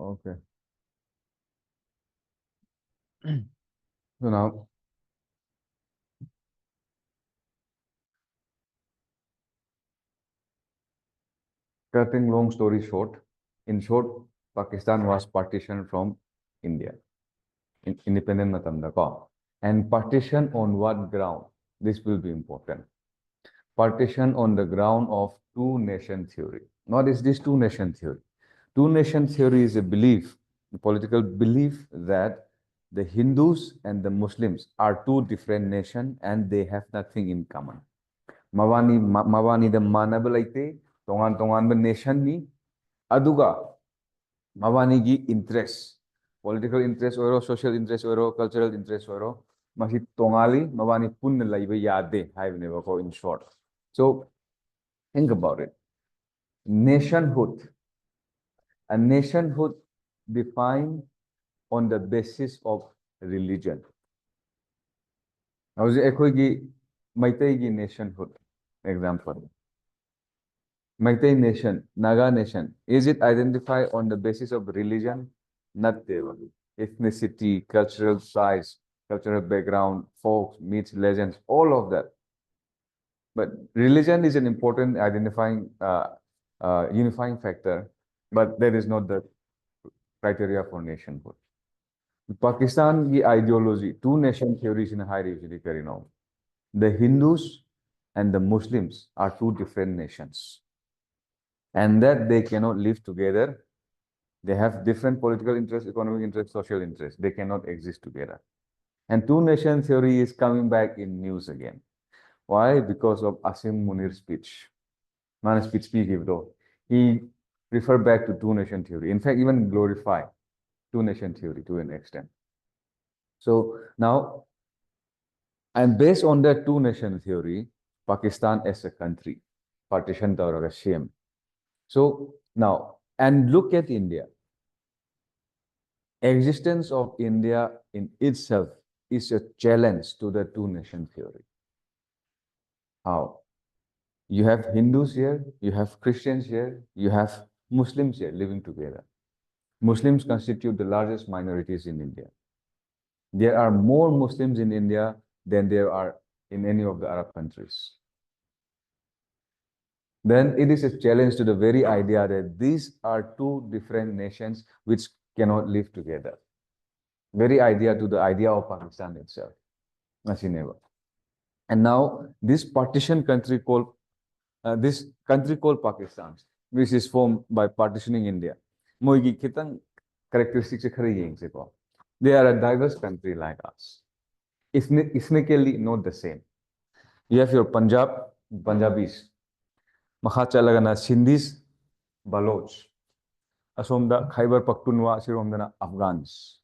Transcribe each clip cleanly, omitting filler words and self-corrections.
Okay. So now, cutting long story short, in short, Pakistan was partitioned from India. Independent matamda ko. And partition on what ground? This will be important. Partition on the ground of two nation theory. What is this two nation theory? Two nation theory is a belief, a political belief that the Hindus and the Muslims are two different nations and they have nothing in common. Mawani the manabalaite, tongan tongan the nation ni, aduga, mawani gi interest, political interest or social interest or cultural interest or masi tongali, mawani pun laiba yade, I've never go in short. So think about it. Nationhood. A nationhood defined on the basis of religion. How's it? Maitai nationhood. Example. Maitai nation, Naga nation. Is it identified on the basis of religion? Not there. Ethnicity, cultural size, cultural background, folks, myths, legends, all of that. But religion is an important identifying, unifying factor, but that is not the criteria for nationhood. Pakistan की ideology, two nation theories in high revision now. The Hindus and the Muslims are two different nations, and that they cannot live together. They have different political interests, economic interests, social interests. They cannot exist together. And two nation theory is coming back in news again. Why? Because of Asim Munir's speech. Not a speech he gave though. He referred back to two nation theory. In fact, even glorify two nation theory to an extent. So now, and based on that two nation theory, Pakistan as a country, partition tawraga shame. So now, and look at India. Existence of India in itself is a challenge to the two nation theory. How? You have Hindus here, you have Christians here, you have Muslims here living together. Muslims constitute the largest minorities in India. There are more Muslims in India than there are in any of the Arab countries. Then it is a challenge to the very idea that these are two different nations which cannot live together. Very idea to the idea of Pakistan itself. And now this partition country called Pakistan, which is formed by partitioning India. Moigi kitang characteristics they are a diverse country like us. Ethnically not the same. You have your Punjabis. Makha Sindhis, Baloch. Asomda Khyber Pakhtunkhwa siromdana Afghans.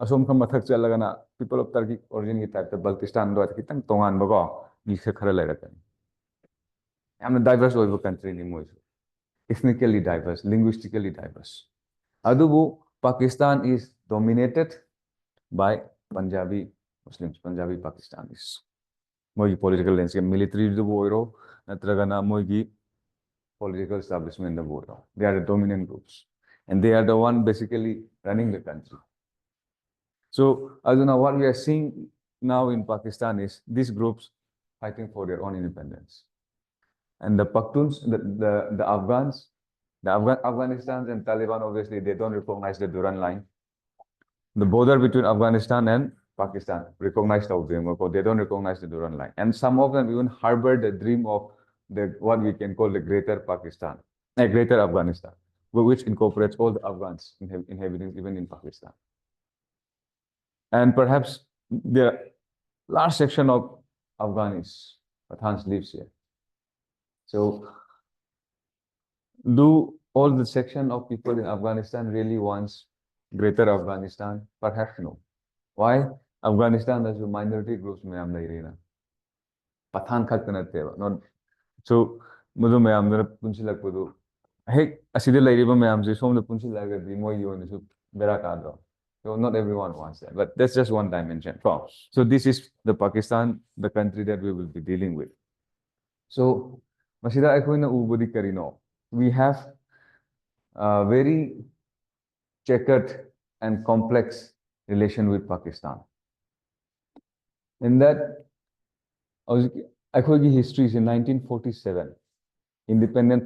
Asom ka mathak chalagana people of Turkic origin ki type Baltistan do kitang tongan bago ni se khara lairatan. I'm a diverse over country ni mo. Ethnically diverse, linguistically diverse. Adubu Pakistan is dominated by Punjabi Muslims, Punjabi Pakistanis. Mogi political landscape, military do boiro, natragana mogi political establishment the boiro. They are the dominant groups, and they are the one basically running the country. So, Aduna, what we are seeing now in Pakistan is these groups fighting for their own independence. And the Pakhtuns, the Afghans, Afghanistan and Taliban, obviously, they don't recognize the Durand line. The border between Afghanistan and Pakistan recognize they don't recognize the Durand line. And some of them even harbor the dream of what we can call the greater Pakistan, greater Afghanistan, which incorporates all the Afghans inhabiting even in Pakistan. And perhaps the large section of Afghanis, Pathans lives here. So, do all the section of people in Afghanistan really wants greater Afghanistan? Perhaps no. Why? Afghanistan has a minority groups mayam lairina. Pathan khatanateva. Not so mudu mayam dana punchilak pudu. Hey, aside lairiba mayam se som the punchilaga di mo yoni su bera kadro. So not everyone wants that, but that's just one dimension. So this is the Pakistan, the country that we will be dealing with. So masida akoina ubudi karino. We have very checkered and complex relation with Pakistan. In that, history is in 1947. Independent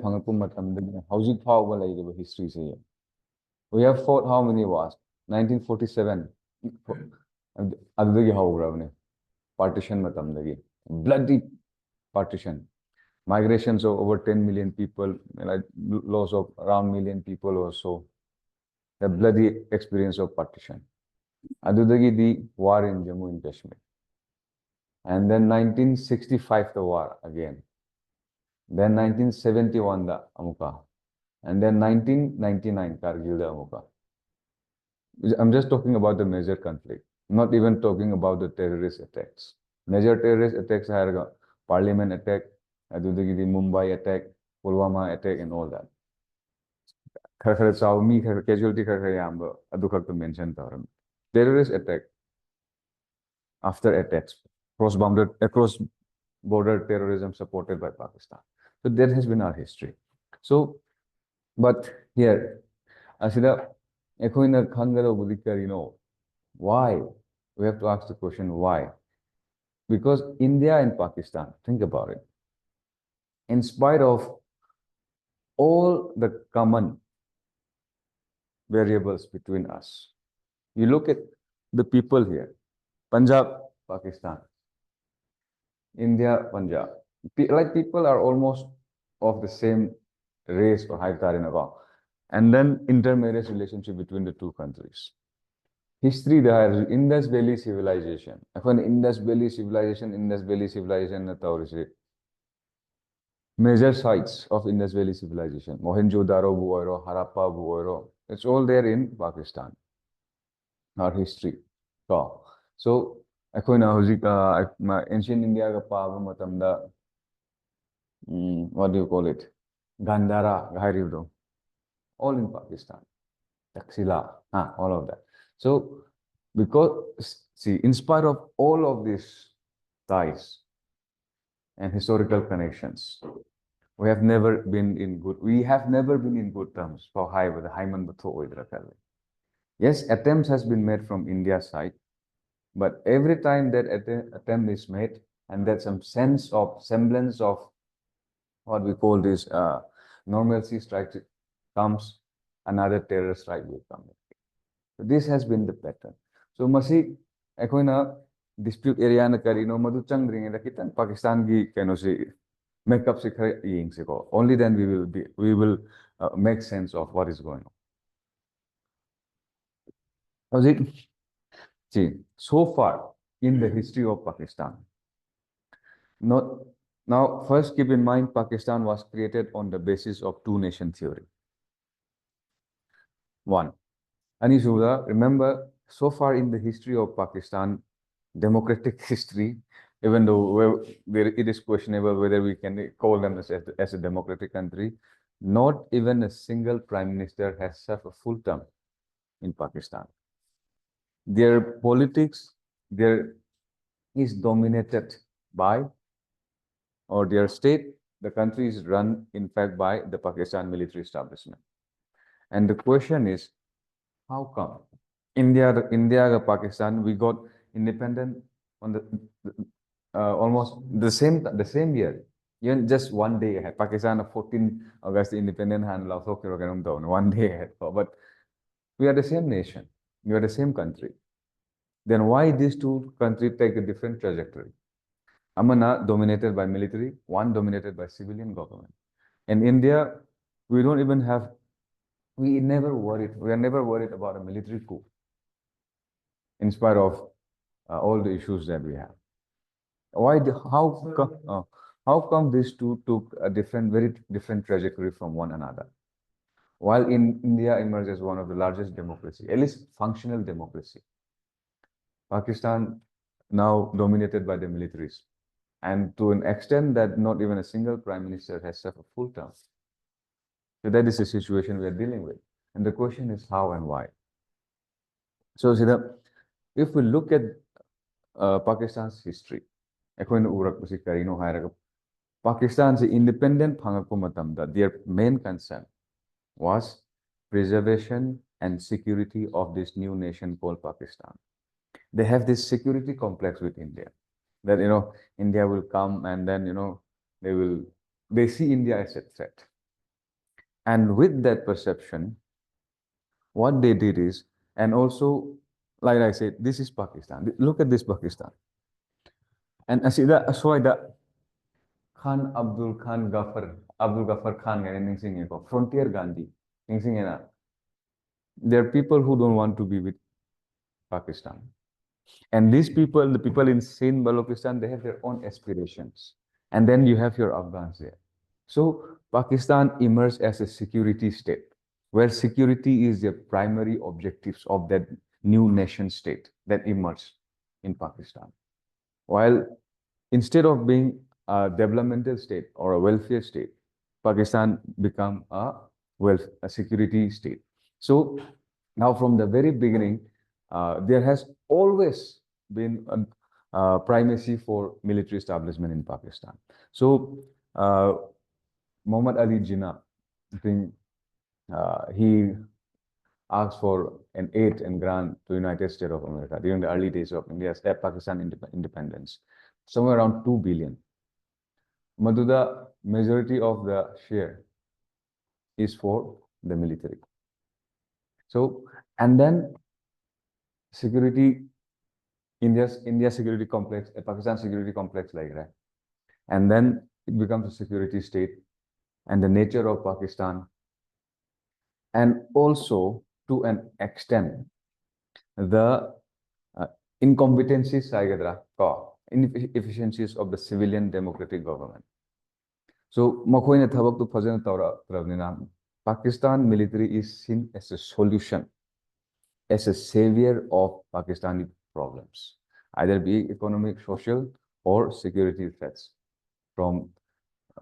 housing power history. We have fought how many wars? 1947. Partition bloody partition. Migrations of over 10 million people, like loss of around million people or so. The bloody experience of partition. Adudagi the war in Jammu and Kashmir. And then 1965 the war again. Then 1971 the Amuka. And then 1999 Kargil the Amuka. I'm just talking about the major conflict, not even talking about the terrorist attacks. Major terrorist attacks are parliament attack, the Mumbai attack, Pulwama attack, and all that. Casualty to mention terrorist attack after attacks, cross border terrorism supported by Pakistan. So that has been our history. So, but here, Asida, why? We have to ask the question why. Because India and Pakistan, think about it. In spite of all the common variables between us, you look at the people here, Punjab, Pakistan, India, Punjab. Like people are almost of the same race or Haitarinava. And then intermarriage relationship between the two countries. History there, Indus Valley civilization. Indus Valley civilization major sites of Indus Valley civilization. Mohenjo-daro buoiro, Harappa buoiro. It's all there in Pakistan. Our history. So, ancient India what do you call it? Gandhara, all in Pakistan. Taxila, all of that. So, because, see, in spite of all of these ties and historical connections, we have never been in good terms for with the Haiman Batho. Yes, attempts has been made from India's side, but every time that attempt is made, and there's some semblance of what we call this normalcy strike comes, another terror strike will come. So this has been the pattern. So masi ekoina dispute area na karino madu changring da kitan Pakistan gi kano se make up se ying se ko. Only then we will make sense of what is going on. See, so far in the history of Pakistan, now first keep in mind Pakistan was created on the basis of two-nation theory. One. Anishuda, remember, so far in the history of Pakistan, democratic history, even though it is questionable whether we can call them as a democratic country, not even a single prime minister has served a full term in Pakistan. Their politics, is dominated by, or their state, the country is run, in fact, by the Pakistan military establishment. And the question is, how come? India, Pakistan, we got independent on the almost the same year. Even just one day ahead. Pakistan 14 August independent hand one day ahead. But we are the same nation. We are the same country. Then why these two countries take a different trajectory? Amana dominated by military, one dominated by civilian government. In India, we don't even have. We are never worried about a military coup, in spite of all the issues that we have. How come these two took a very different trajectory from one another? While in India emerged as one of the largest democracy, at least functional democracy, Pakistan now dominated by the militaries, and to an extent that not even a single prime minister has served a full term. So that is the situation we are dealing with. And the question is how and why. So if we look at Pakistan's history, Pakistan's independent their main concern was preservation and security of this new nation called Pakistan. They have this security complex with India, that India will come and then they see India as a threat. And with that perception, what they did is, and also, like I said, this is Pakistan. Look at this Pakistan. And so that Khan Abdul Ghaffar Khan Frontier Gandhi. There are people who don't want to be with Pakistan. And these people, the people in Sindh, Balochistan, they have their own aspirations. And then you have your Afghans there. So Pakistan emerged as a security state, where security is the primary objectives of that new nation state that emerged in Pakistan. While instead of being a developmental state or a welfare state, Pakistan become a security state. So now from the very beginning, there has always been a primacy for military establishment in Pakistan. So Muhammad Ali Jinnah, I think he asked for an aid and grant to United States of America during the early days of India's Pakistan independence, somewhere around 2 billion. Maduda, majority of the share is for the military. So, and then security, India security complex, Pakistan security complex like that. And then it becomes a security state, and the nature of Pakistan, and also to an extent, the incompetencies, inefficiencies of the civilian democratic government. So, Makoina Thabak to Fazan Taura, Pakistan military is seen as a solution, as a savior of Pakistani problems, either be economic, social, or security threats from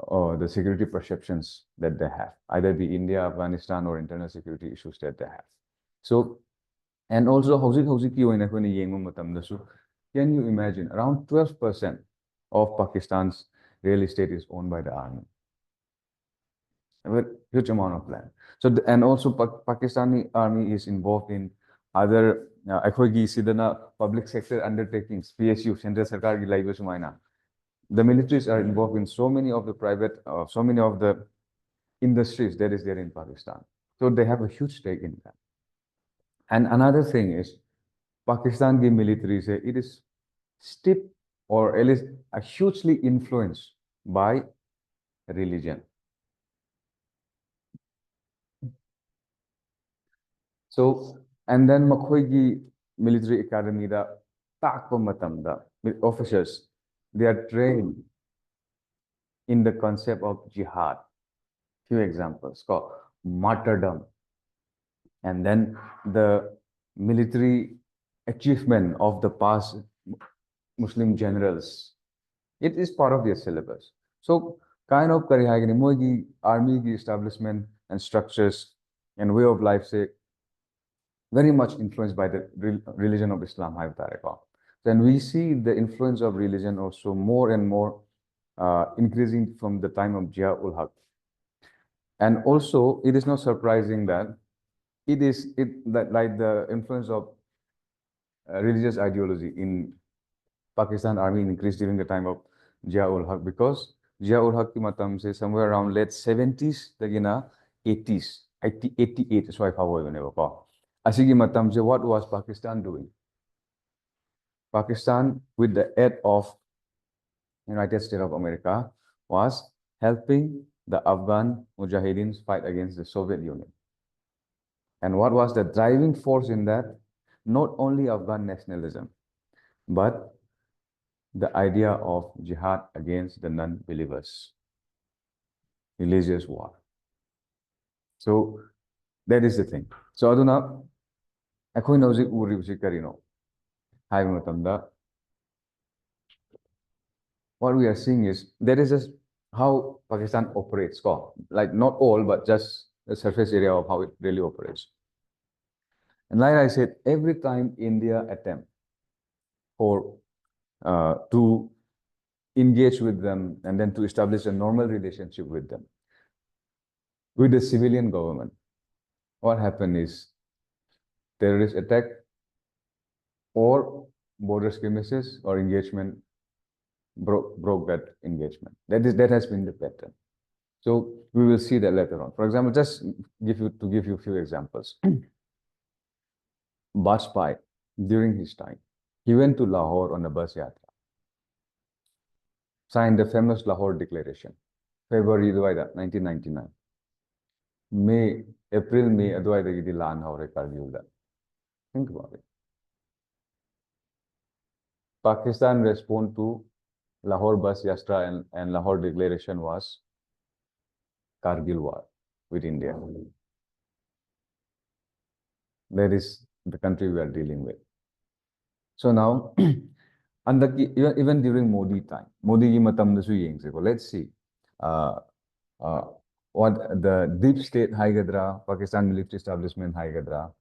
the security perceptions that they have, either be India, Afghanistan, or internal security issues that they have. So, and also, can you imagine around 12% of Pakistan's real estate is owned by the army? A huge amount of land. So, and also Pakistani army is involved in other public sector undertakings, PSU, Central Sarkar ki laiba sumaina. The militaries are involved in so many of the private, so many of the industries that is there in Pakistan. So they have a huge stake in that. And another thing is, Pakistan ki military say it is steep or at least hugely influenced by religion. So, and then Makhoigi military academy da takpa matamda officers, they are trained in the concept of jihad. Few examples called martyrdom, and then the military achievement of the past Muslim generals. It is part of their syllabus. So kind of Moigi army establishment and structures and way of life say very much influenced by the religion of Islam. Then we see the influence of religion also more and more increasing from the time of Zia-ul Haq. And also, it is not surprising that like the influence of religious ideology in Pakistan army increased during the time of Zia-ul Haq, because Zia-ul Haq ki matam se somewhere around late 70s tagina 80s 88 is why Asigi matam se what was Pakistan doing? Pakistan, with the aid of United States of America, was helping the Afghan Mujahideen fight against the Soviet Union. And what was the driving force in that? Not only Afghan nationalism, but the idea of jihad against the non-believers, religious war. So that is the thing. So aduna, akhoi nauzik uri busi karino. Hai matamda. What we are seeing is there is just how Pakistan operates, like not all, but just the surface area of how it really operates. And like I said, every time India attempt for to engage with them and then to establish a normal relationship with them, with the civilian government, what happened is terrorist attack or border skirmishes or engagement broke that engagement. That has been the pattern. So we will see that later on. For example, just give you a few examples. Bajpayee, during his time, he went to Lahore on a bus yatra, signed the famous Lahore Declaration, February 1999. April, May, adwaidagidi lan hore Kargilda. Think about it. Pakistan respond to Lahore bus yatra and Lahore Declaration was Kargil war with India. That is the country we are dealing with. So now, even during Modi time, Modi ki matam dasu yengse ko. Let's see what the deep state Haigadra, Pakistan military establishment Haigadra,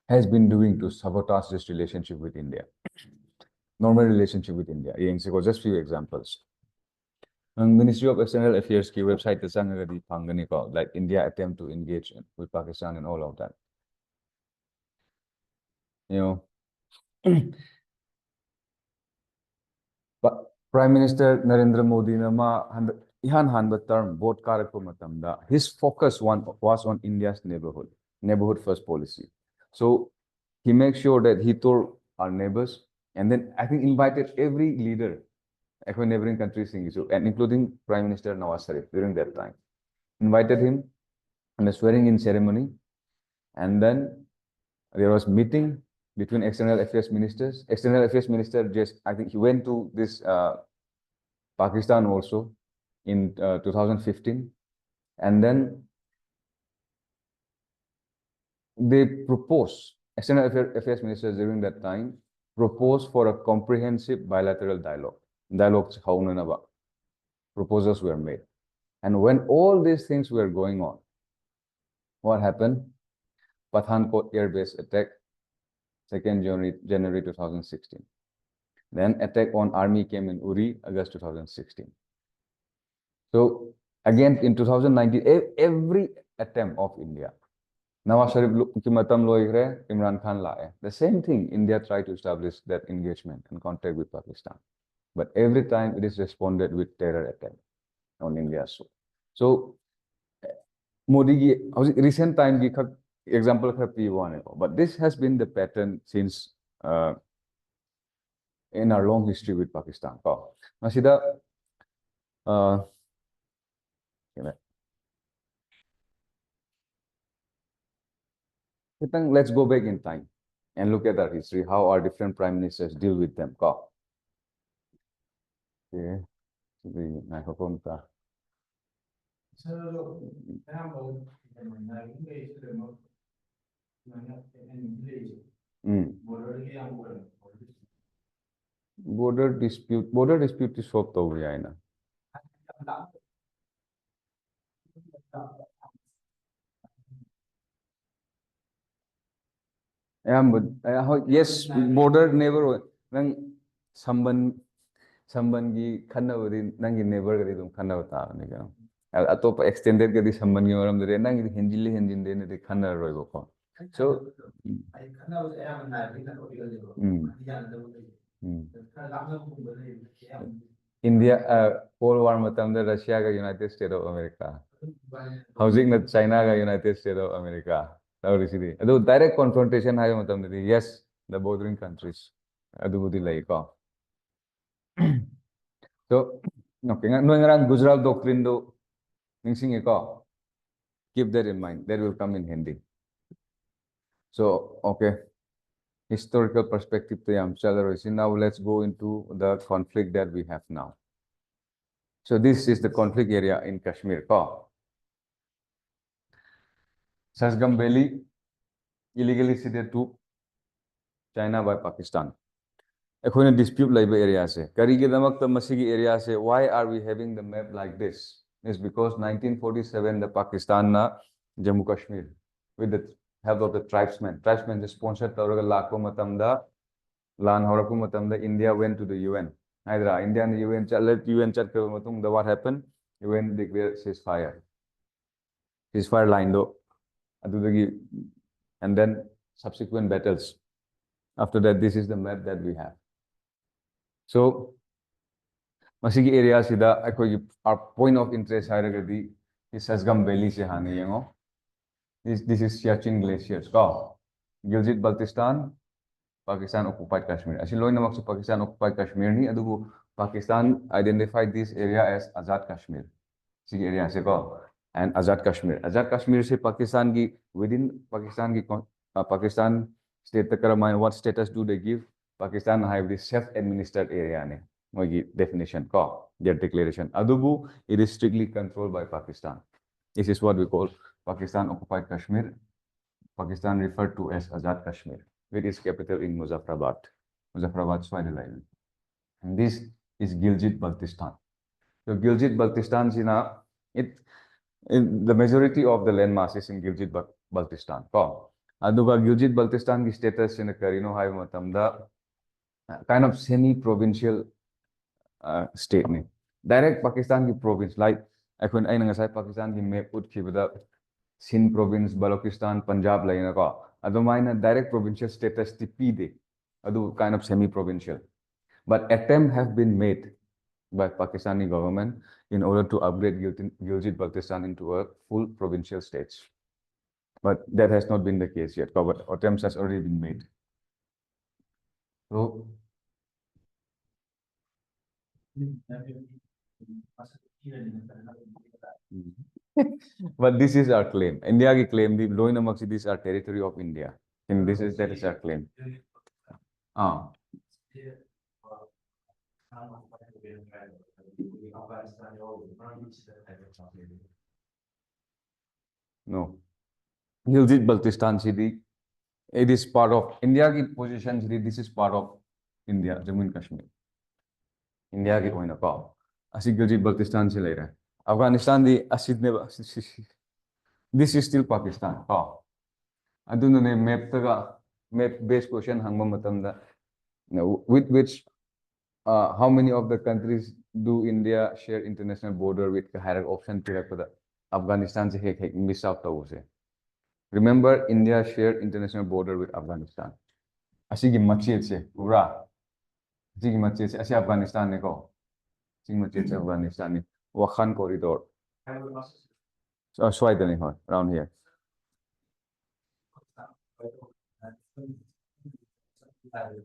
has been doing to sabotage this relationship with India. Normal relationship with India. Yengse ko just few examples. Ministry of External Affairs ki website ta sangagadi phangani ko, like India attempt to engage with Pakistan and all of that. You know, but Prime Minister Narendra Modi nama ihan hanba term vote karakko matamda, his focus was on India's neighborhood first policy. So he makes sure that he told our neighbors and then I think invited every leader across neighboring countries and including Prime Minister Nawaz Sharif during that time. Invited him in a swearing in ceremony, and then there was meeting between external affairs ministers. External affairs minister I think he went to this Pakistan also in 2015, and then they proposed, external affairs ministers during that time proposed for a comprehensive bilateral dialogue. Proposals were made. And when all these things were going on, what happened? Pathankot air base attack, 2nd January 2016. Then attack on army came in Uri, August 2016. So again in 2019, every attempt of India, Nawaz Sharif ki matam loigre, Imran Khan lae. The same thing, India tried to establish that engagement and contact with Pakistan. But every time it is responded with terror attack on India. So Modi ki recent time ki example but this has been the pattern since in our long history with Pakistan. Masida let's go back in time and look at our history, how our different prime ministers deal with them. Okay. Border dispute is solved over here. Yes, border neighbor. Nang samban gi khanna wadi nang neighbor gadi dum khanna bata ni ka. Atop extended gadi samban gi maram dare nang henjin de ne khanna roi ko. So India Cold War matam da Russia ga United States of America. Housing na China ga United States of America. Direct confrontation hai matam da yes, the bordering countries. Adu budi lai ko. So okay, no ngarang Gujarat doctrine do ningsing ko. Keep that in mind. That will come in Hindi. So okay. Historical perspective now let's go into the conflict that we have now. So this is the conflict area in Kashmir. Sasgam Valley, illegally ceded to China by Pakistan. According to dispute labor area se, area se, why are we having the map like this? It's because 1947 the Pakistan na Jammu Kashmir with the help of the tribesmen sponsored Lakko Matamda, Lan Horaku Matamda, India went to the UN. Hydra, India and the UN chat what happened? UN declared ceasefire. Ceasefire line though. And then subsequent battles. After that, this is the map that we have. So, masigi area sida our point of interest hairagadi is Sasgam Valley se hane yengo. This is Siachen Glaciers. Ko Gilgit Baltistan, Pakistan occupied Kashmir. Asi loy namak sa Pakistan occupied Kashmir ni adugo Pakistan identified this area as Azad Kashmir. Sige area se ko and Azad Kashmir. Azad Kashmir se Pakistan ki within Pakistan ki Pakistan state takara what status do they give? Pakistan have this self-administered area ne. Mogi definition ko their declaration. Adubu it is strictly controlled by Pakistan. This is what we call Pakistan occupied Kashmir. Pakistan referred to as Azad Kashmir, with its capital in Muzaffarabad, Swaziland. And this is Gilgit Baltistan. So Gilgit Baltistan the majority of the landmass is in Gilgit Baltistan. Ko aduga Gilgit Baltistan ki status in the Karino High Matamda kind of semi-provincial state ne. Direct Pakistan ki province like when I nangasai Pakistan ki map put kibada Sindh province, Balochistan, Punjab laina ko. Adumaina direct provincial status TPD. Adu kind of semi-provincial. But attempts have been made by Pakistani government in order to upgrade Gilgit Baltistan into a full provincial state. But that has not been the case yet. But attempts has already been made. So but this is our claim. India ki claim, the Loy Namak this is our territory of India. And that is our claim. No. Gilgit Baltistan city, it is part of India ki position city, this is part of India, Jammu and Kashmir. India ki oina ko. Asi Gilgit Baltistan se le raha. Afghanistan the asid ne this is still Pakistan. Oh, aduna ne map based question hangma matamda with which how many of the countries do India share international border with higher option to Afghanistan se hek miss out se. Remember, India shared international border with Afghanistan. Asigi machit se ura. Asigi machit se asi Afghanistan ne ko. Asigi machit se Afghanistan ne. Wakhan corridor. So Swaziland around here.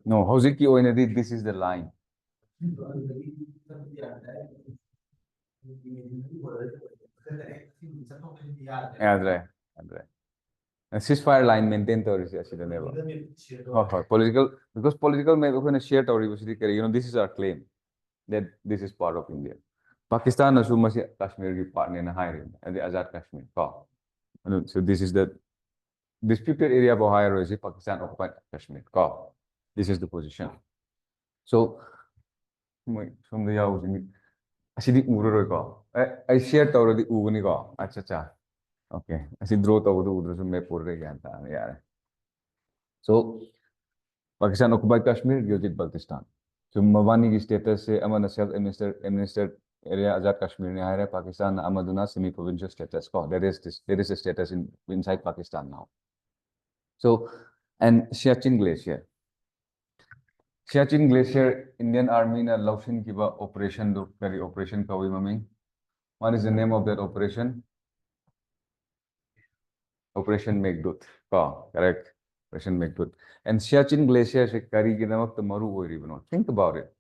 No, Hosiki Oinedi, this is the line. A ceasefire line maintained political because political may when share this is our claim that this is part of India. Pakistan assumes Kashmir ki partner na higher and the Azad Kashmir. So this is the disputed area of higher is Pakistan occupied Kashmir. This is the position. So from the house Asidi Uru ko. I shared already Uguni ko. Acha. Okay. Asi draw to Uru so me pur yara. So Pakistan occupied Kashmir, Gilgit Baltistan. So Mawani ki status se amana self-administered area Azad Kashmir ne higher Pakistan amaduna semi-provincial status. There is a status inside Pakistan now. So and Siachen Glacier. Siachen Glacier, Indian Army na Laushin kiba operation do kari operation kawi maming. What is the name of that operation? Operation Meghdut. Correct. Operation Meghdut. And Siachen Glacier se kari ginamak the maru hoiri bano. Think about it.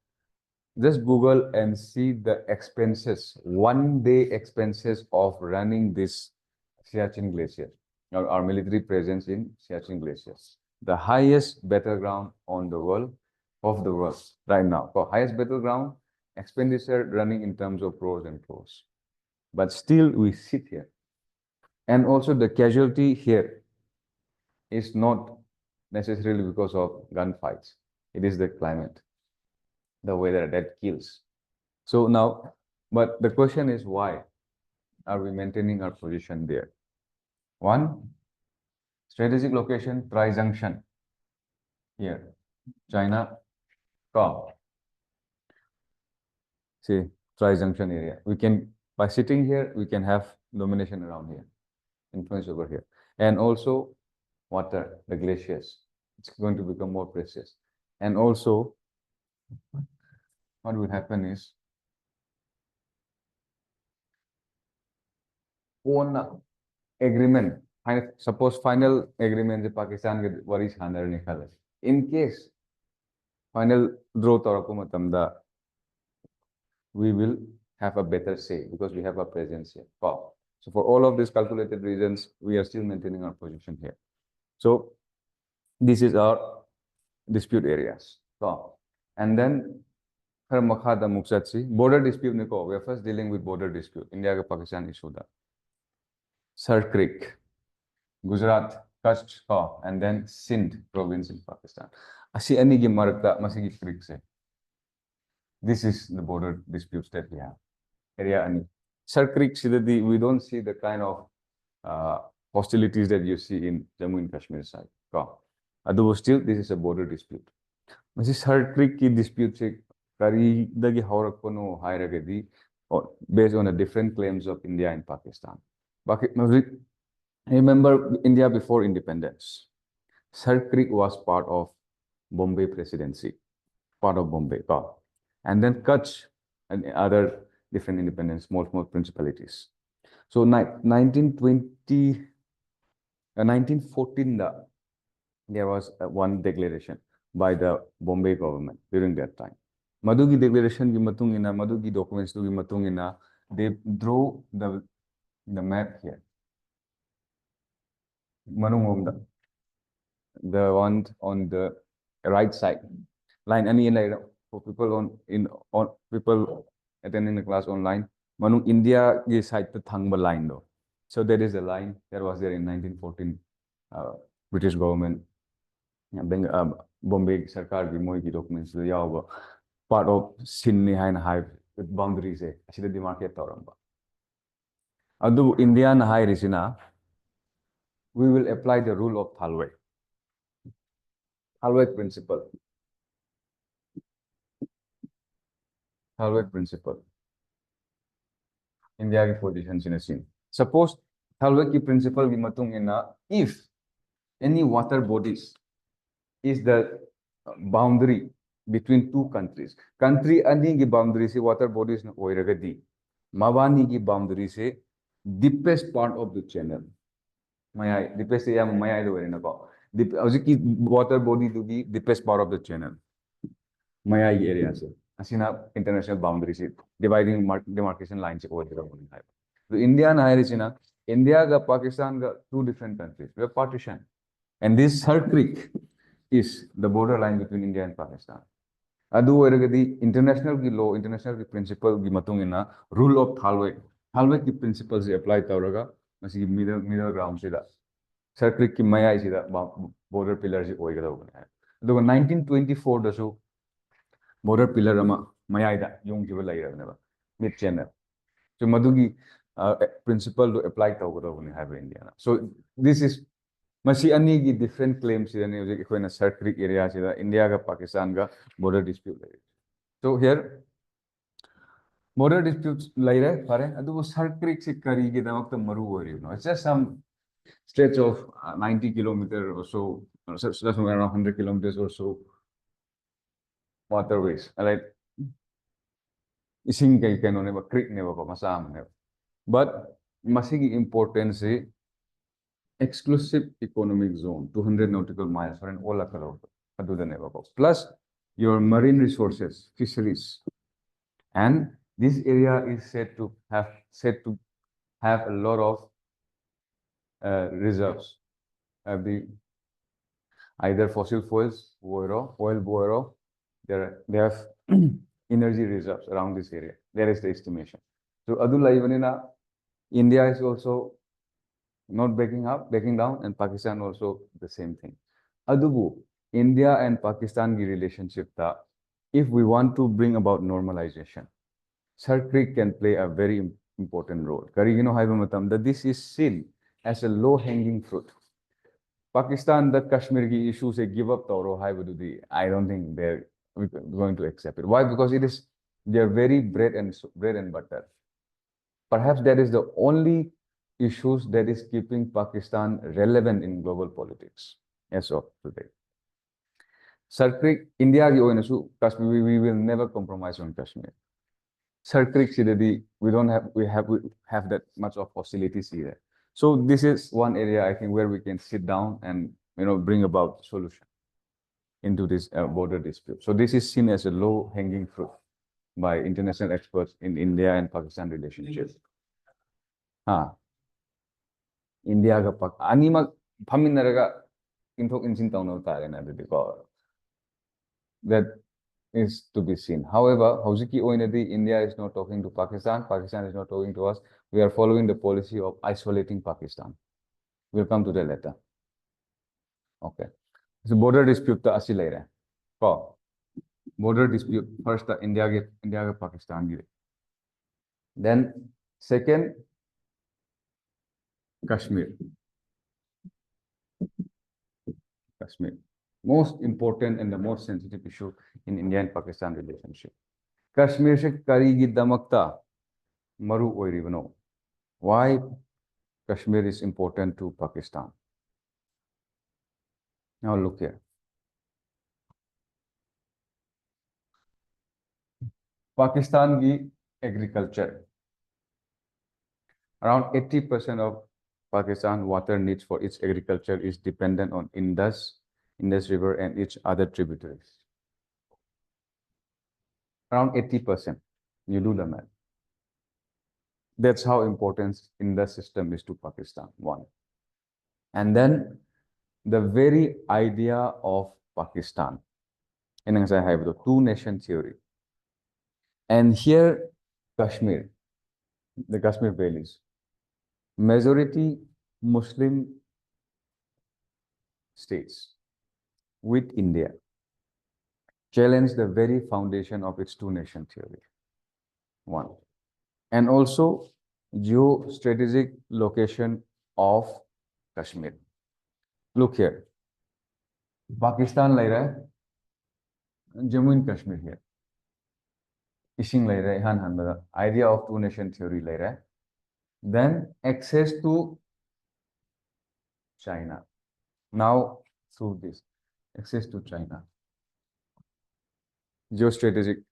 Just Google and see the expenses, 1 day expenses of running this Siachen Glacier, our military presence in Siachen Glacier. The highest battleground on the world, right now. For highest battleground, expenditure running in terms of crores and crores. But still we sit here. And also the casualty here is not necessarily because of gunfights. It is the climate, the weather that kills. So now, but the question is why are we maintaining our position there? One, strategic location, Tri-Junction. Here, China, see, Tri-Junction area. We can, by sitting here, we can have domination around here, influence over here. And also, water, the glaciers. It's going to become more precious. And also, what will happen is, one agreement, suppose final agreement the Pakistan with Warish Handar Nikhalas. In case final draw Torakumatamda, we will have a better say because we have a presence here. Wow. So for all of these calculated reasons, we are still maintaining our position here. So this is our dispute areas. Wow. And then border dispute, we are first dealing with border dispute. India and Pakistan issue. Sir Creek, Gujarat, Kutch, and then Sindh province in Pakistan. Asi ani gi marakta masigi creek se. This is the border disputes that we have. Area ani. Sir Creek, we don't see the kind of hostilities that you see in Jammu and Kashmir side. Although still, this is a border dispute. Sir Creek ki dispute se kari dagi haurakpano hairagadi based on the different claims of India and Pakistan. Remember India before independence. Sir Creek was part of Bombay Presidency, part of Bombay. And then Kutch and other different independent small principalities. So 1914, there was one declaration by the Bombay government during that time. Madugi declaration ki matungina, Madugi documents to matungina, they drew the map here. The one on the right side. Line any for people people attending the class online. Manung India is side the Thangba line though. So there is a line that was there in 1914. British government, Bombay Sarkar ki moi ki documents part of Sydney high boundaries actually demarcate Toramba. Adu India na high risina. We will apply the rule of Thalway. Thalway principle. Thalway principle. India ki positions in a scene. Suppose Thalway ki principle ki matungina, if any water bodies is the boundary between two countries. Country ani ki boundary se water bodies na oiragadi. Mawani ki boundary se deepest part of the channel. Mayai, deepest area Mayai do na ko. The water body to be deepest part of the channel. Mayai area se. Asina international boundaries dividing demarcation lines over the So India and Irishina, India and Pakistan are two different countries. We have partition. And this Sir Creek is the border line between India and Pakistan. Adu the international law, international principle gi matungina rule of Thalway. Thalway ki principles apply tawraga masi middle ground sida. Sir Creek ki maya sida border pillars oigada ubana. Adu 1924 dasu border pillar ama maya ida yung kiba lairabneba mid channel. So madugi principle to apply tawgada ubani have India. So this is Masi ani ki different claims here ne ujhe koina Sir Creek area sida India ka Pakistan ka border dispute lai. So here border disputes lai rahe pare adu Sir Creek se kari ki damak to maru ori no. It's just some stretch of 90 kilometers or so, somewhere around 100 kilometers or so waterways. Like ising kay kano ne ba creek ne ba masam ne. But masigi importance is exclusive economic zone, 200 nautical miles for an all plus your marine resources, fisheries. And this area is said to have a lot of reserves. Either fossil fuels, oil, they have energy reserves around this area. There is the estimation. So Adullah India is also not backing down, and Pakistan also the same thing. Adubu, India and Pakistan ki relationship ta, if we want to bring about normalization, Sir Creek can play a very important role. That this is seen as a low-hanging fruit. Pakistan, the Kashmir ki issue say give up Toro, I don't think they're going to accept it. Why? Because it is their very bread and butter. Perhaps that is the only issues that is keeping Pakistan relevant in global politics as of today. Sarkrik, India ki oina su Kashmir, we will never compromise on Kashmir. Sarkrik sidadi, we have that much of hostilities here. So this is one area I think where we can sit down and bring about solution into this border dispute. So this is seen as a low-hanging fruit by international experts in India and Pakistan relationship. India ka Pak animak phaminaraga inthok insin tawna tare na diko. That is to be seen. However, Haujiki Oinadi, India is not talking to Pakistan, Pakistan is not talking to us. We are following the policy of isolating Pakistan. We'll come to that later. Okay. So border dispute ta asi lai raha hai. Border dispute first the India ke Pakistan ke. Then second, Kashmir. Kashmir. Most important and the most sensitive issue in India and Pakistan relationship. Kashmir se karigi damakta maru oiribano. Why Kashmir is important to Pakistan? Now look here. Pakistan ki agriculture. Around 80% of Pakistan water needs for its agriculture is dependent on Indus River and its other tributaries. Around 80%. You do the math. That's how important Indus system is to Pakistan, one. And then the very idea of Pakistan, and as I have the two-nation theory. And here, Kashmir, the Kashmir valleys, majority Muslim states with India challenge the very foundation of its two-nation theory, one. And also geostrategic location of Kashmir. Look here. Pakistan lai raha hai, Jammu and Kashmir here. Ishing lai raha hai, the idea of two-nation theory lai raha hai. Then access to China. Now through this, access to China. Geostrategic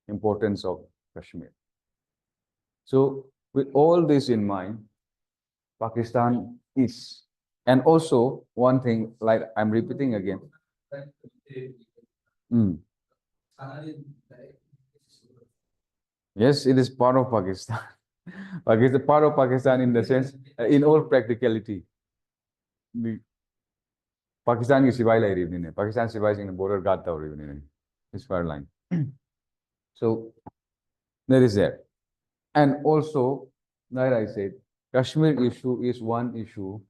importance of Kashmir. So with all this in mind, Pakistan is, and also one thing, like I'm repeating again. Yes, it is part of Pakistan. Pakistan, part of Pakistan in the sense, in all practicality. Pakistan ki sivai lai rahi Pakistan sivai in the border guard ta rahi this far line. So that is there. And also, like I said, Kashmir issue is one issue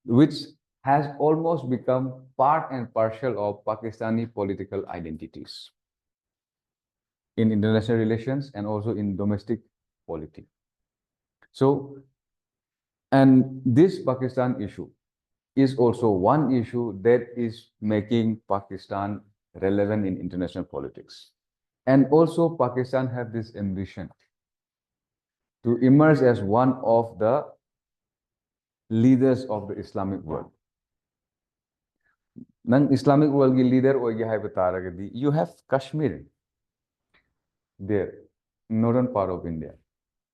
which has almost become part and parcel of Pakistani political identities in international relations and also in domestic politics. So, and this Pakistan issue is also one issue that is making Pakistan relevant in international politics. And also Pakistan have this ambition to emerge as one of the leaders of the Islamic world. Nang Islamic world ki leader oigi hai bataragadi. You have Kashmir there, northern part of India.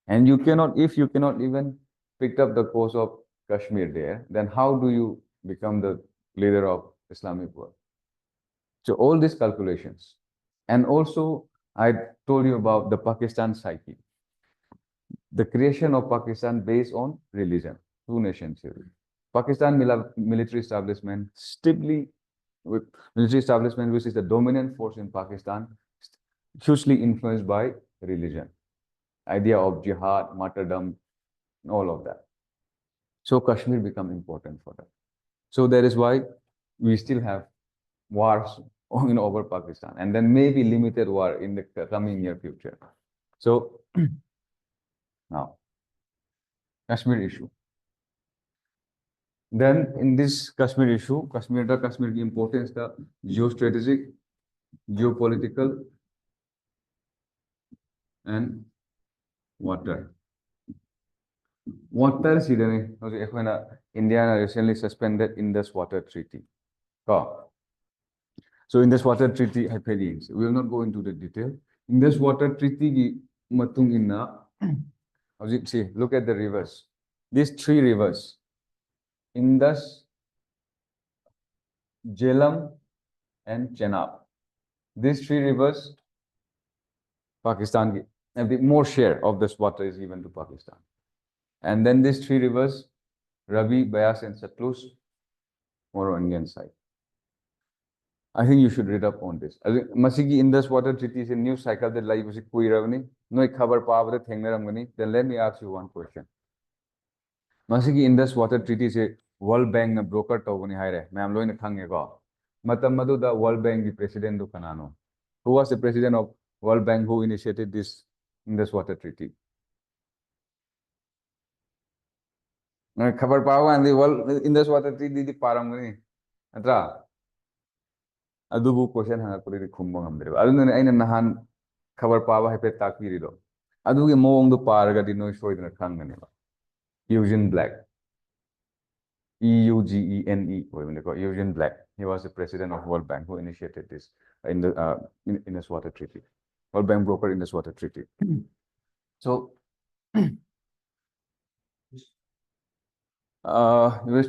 And you cannot, if you cannot even pick up the course of Kashmir there, then how do you become the leader of Islamic world? So all these calculations. And also, I told you about the Pakistan psyche. The creation of Pakistan based on religion, two-nation theory. Pakistan military establishment, steeply with military establishment, which is the dominant force in Pakistan, hugely influenced by religion. Idea of jihad, martyrdom, all of that. So Kashmir become important for that. So that is why we still have wars over Pakistan, and then maybe limited war in the coming near future. So now, Kashmir issue. Then in this Kashmir issue, Kashmir ki importance, the geostrategic, geopolitical, and water. water sidane India recently suspended Indus Water Treaty. So Indus Water Treaty we will not go into the detail. Indus Water Treaty gi matung inna see look at the rivers. These three rivers, Indus, Jhelum, and Chenab. These three rivers, Pakistan and the more share of this water is given to Pakistan. And then these three rivers, Ravi, Beas, and Satluj, more on Indian side. I think you should read up on this. Masigi Indus Water Treaty is a new cycle that like was kui ravni. No khabar paavade thengnaramgani. Then let me ask you one question. Masigi Indus Water Treaty is a World Bank na broker tawani haire. Ma'am loy na khange ko. Matam madu the World Bank the president do kanano. Who was the president of World Bank who initiated this Indus Water Treaty? खबर पाओ and the World Indus Water Treaty di paramgani. Atra. Adubu question hangakuri khumba ngamdre. Aduna aina nahan खबर पावा है पे ताकवीरिदो अदुगे मोंग दो पारगा दि no सोइदना खंगने Eugene Black EUGENE Eugene Black, he was the president of World Bank who initiated this in the in this water treaty. World Bank broker in this water treaty. So US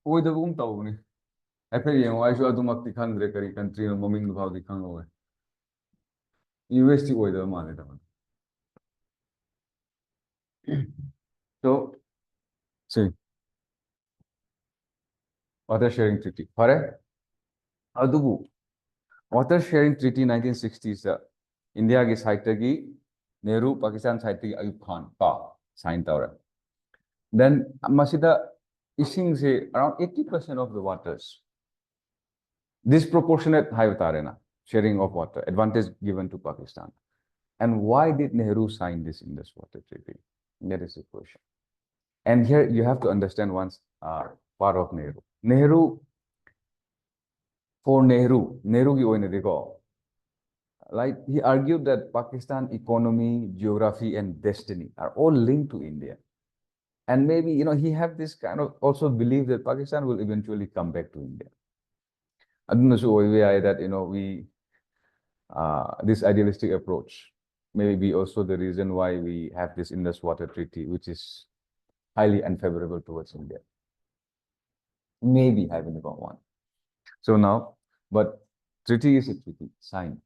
कोई तो गुम ताऊ नहीं ऐ फिर ये vice वाला तुम अपनी खान दे करी कंट्री में मम्मी भाव दिखांग होगा US टी कोई तो माने था so see water sharing treaty Hare Adubu water sharing treaty 1960s India की साइट की Nehru Pakistan साइट की Ayub Khan का sign तौर then masida ising se around 80% of the waters disproportionate high tarena sharing of water advantage given to Pakistan. And why did Nehru sign this Indus Water Treaty? That is the question. And here you have to understand one part of Nehru. Nehru ki oine dekho, like he argued that Pakistan economy, geography, and destiny are all linked to India. And maybe, he have this kind of also belief that Pakistan will eventually come back to India. I don't know that, we, this idealistic approach may be also the reason why we have this Indus Water Treaty, which is highly unfavorable towards India. Maybe having got one. So now, but treaty is a treaty, sign.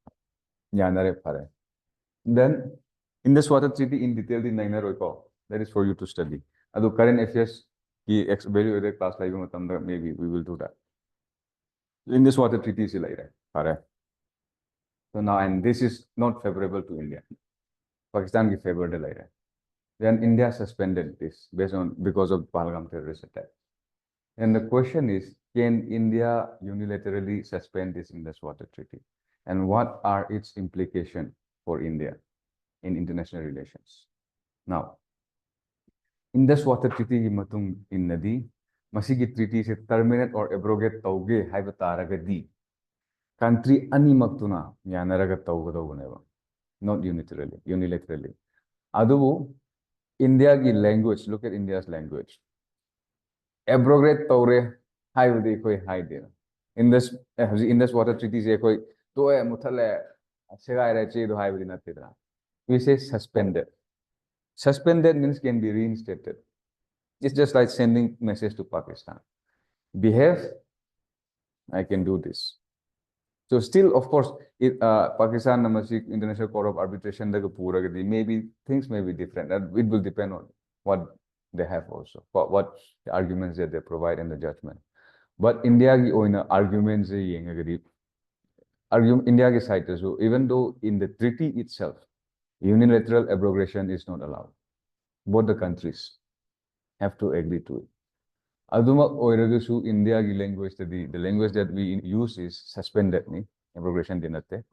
Then, Indus Water Treaty in detail, that is for you to study. Ado current affairs ki very class live maybe we will do that. Indus Water Treaty is like that. So now, and this is not favorable to India. Pakistan ki favored like that. Then India suspended this because of Pahalgam terrorist attack. And the question is, can India unilaterally suspend this Indus Water Treaty? And what are its implications for India in international relations? Now, Indus Water Treaty matung innadi masigi treaty se terminate or abrogate tauge haiba taragadi country animaktuna yanaraga taugadobuneba not unilaterally adu India ki language, look at India's language, abrogate taure haibadi koi haide Indus Water Treaty se koi toe muthale segai re che do haibadi natidra we say suspended. Suspended means can be reinstated. It's just like sending message to Pakistan. Behave, I can do this. So still, of course, Pakistan International Court of Arbitration, maybe things may be different. It will depend on what they have also, what the arguments that they provide in the judgment. But India ki oina arguments India ki side so even though in the treaty itself, unilateral abrogation is not allowed. Both the countries have to agree to it. Aduma oiragasu India ki language the language that we use is suspended abrogation dinate.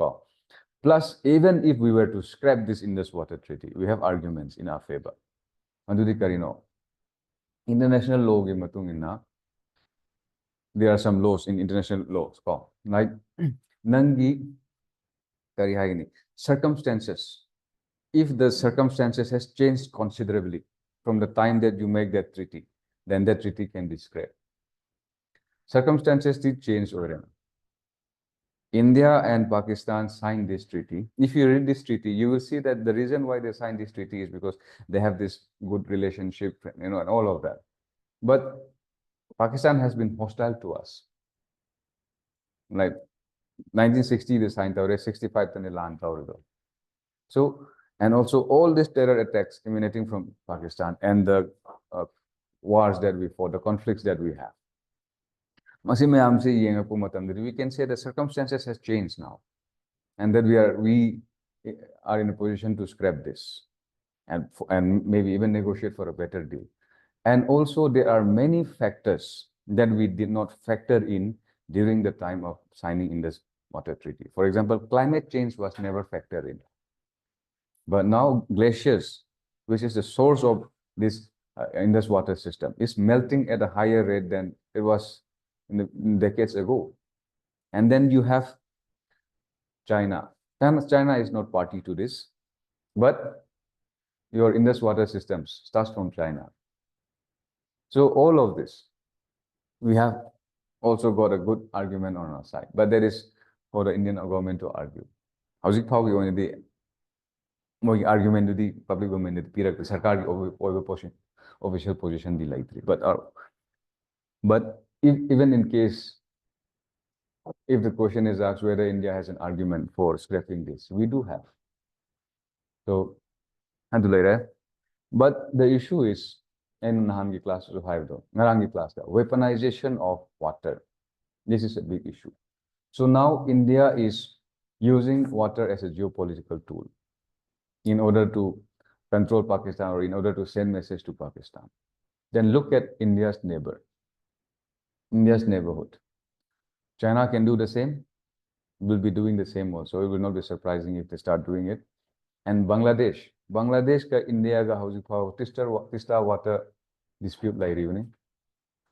Plus, even if we were to scrap this Indus Water Treaty, we have arguments in our favor. Andudi karino. International law gi matung inna there are some laws in international laws like nangi circumstances. If the circumstances has changed considerably, from the time that you make that treaty, then that treaty can be scrapped. Circumstances did change over. India and Pakistan signed this treaty. If you read this treaty, you will see that the reason why they signed this treaty is because they have this good relationship, and all of that. But Pakistan has been hostile to us. Like 1960, they signed our 65 land. So, and also all these terror attacks emanating from Pakistan and the wars that we fought, the conflicts that we have. We can say the circumstances has changed now, and that we are in a position to scrap this, and maybe even negotiate for a better deal. And also there are many factors that we did not factor in during the time of signing Indus Water Treaty. For example, climate change was never factored in. But now glaciers, which is the source of this Indus water system, is melting at a higher rate than it was in decades ago. And then you have China. China is not party to this, but your Indus water systems starts from China. So all of this, we have also got a good argument on our side, but that is for the Indian government to argue. How's it going the argument to the public government, the Sarkar official position, the likely. But even in case, if the question is asked whether India has an argument for scrapping this, we do have. So, but the issue is, in Nahangi class, weaponization of water. This is a big issue. So now India is using water as a geopolitical tool in order to control Pakistan or in order to send message to Pakistan. Then look at India's neighborhood. China can do the same, will be doing the same also. It will not be surprising if they start doing it. And Bangladesh ka India ga hausi phao Tista water dispute lai rahi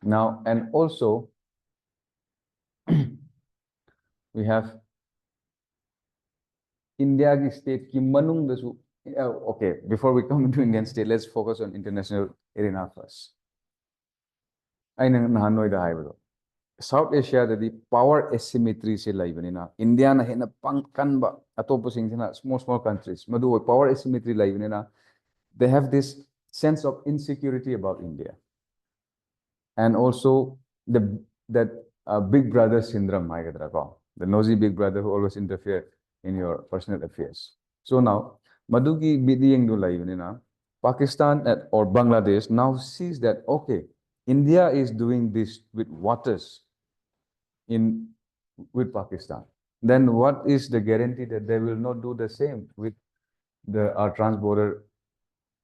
now. And also we have India ki state ki manung dasu. Okay, before we come into Indian state, let's focus on international arena first. South Asia, the power asymmetry se laibanina. India na hena kanba atopo singina small countries. Madu power asymmetry laibanina. They have this sense of insecurity about India, and also that big brother syndrome. The nosy big brother who always interfere in your personal affairs. So now, Madugi bidiyeng do laibanina. Pakistan or Bangladesh now sees that okay, India is doing this with waters with Pakistan. Then what is the guarantee that they will not do the same with our transborder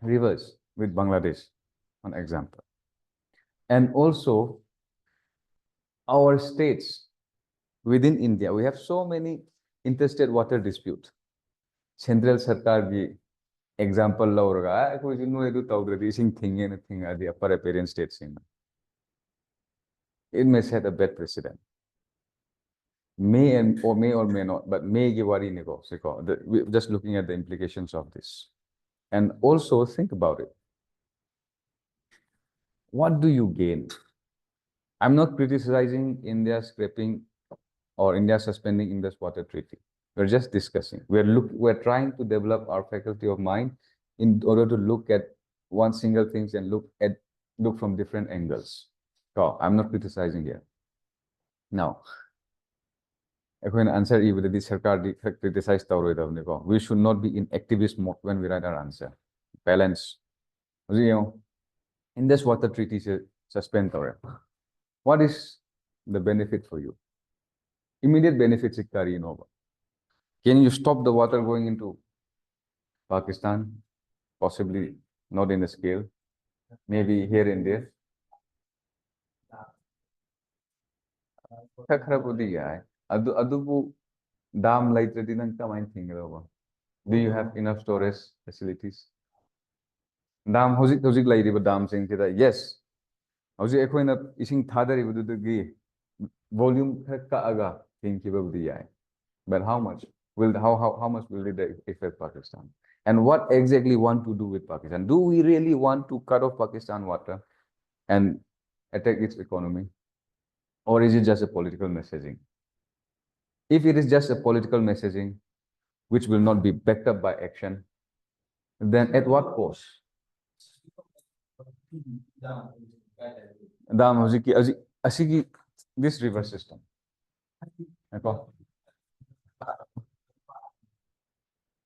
rivers with Bangladesh, an example. And also our states within India, we have so many interstate water disputes. Central Sarkar gi example lauraga ko jinu edu tawdredi sing thing at the upper appearance states in. It may set a bad precedent. May or may not, but may give worry nego. Just looking at the implications of this. And also think about it. What do you gain? I'm not criticizing India scrapping or India suspending Indus Water Treaty. We're just discussing. We're trying to develop our faculty of mind in order to look at one single thing and look from different angles. So I'm not criticizing here. Now, if we answer even the Sarkar criticize we should not be in activist mode when we write our answer. Balance. In this water treaty suspend. What is the benefit for you? Immediate benefits can you stop the water going into Pakistan? Possibly not in a scale. Maybe here and there. Dam do you have enough storage facilities? Dam hojik lairiba dam sing yes. Hojik ekhoina ising thadari bududagi volume ka think but how much how much will it affect Pakistan? And what exactly want to do with Pakistan? Do we really want to cut off Pakistan water and attack its economy? Or is it just a political messaging? If it is just a political messaging, which will not be backed up by action, then at what cost? This river system.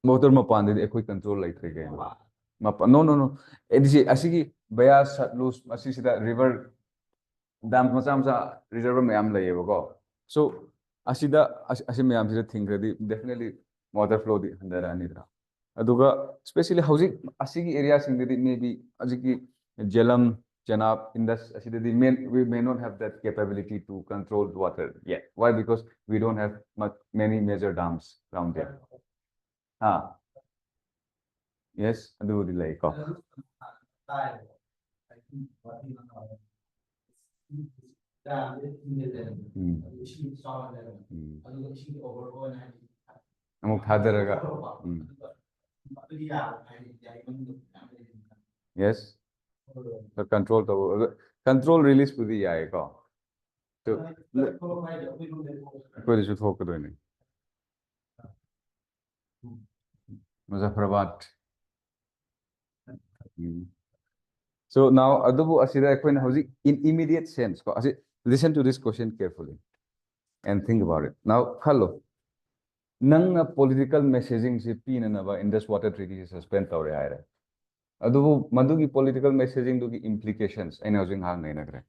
Motor mapandid ekoi control like again. No. Asigi Bayas Luz Asisida river dam macha reserve mayam layebo. So asida mayam sida think definitely water flow di handara anidra. Aduga especially housing asigi areas in the maybe asigi Jalam Janab in this we may not have that capability to control water yet. Why? Because we don't have many major dams around there. Yes, adu delay ko. Amuk hadaraga. Yes. The control release pudi yae ko. So koi should hoke do ni. Muzaffarabad. So now adubu asira koi na hoji in immediate sense ko. Listen to this question carefully and think about it. Now, hello. Nang political messaging si pinanaba in this water treaty suspend tawre aire. Adubu madugi political messaging dugi implications aina housing hang nahi nagre.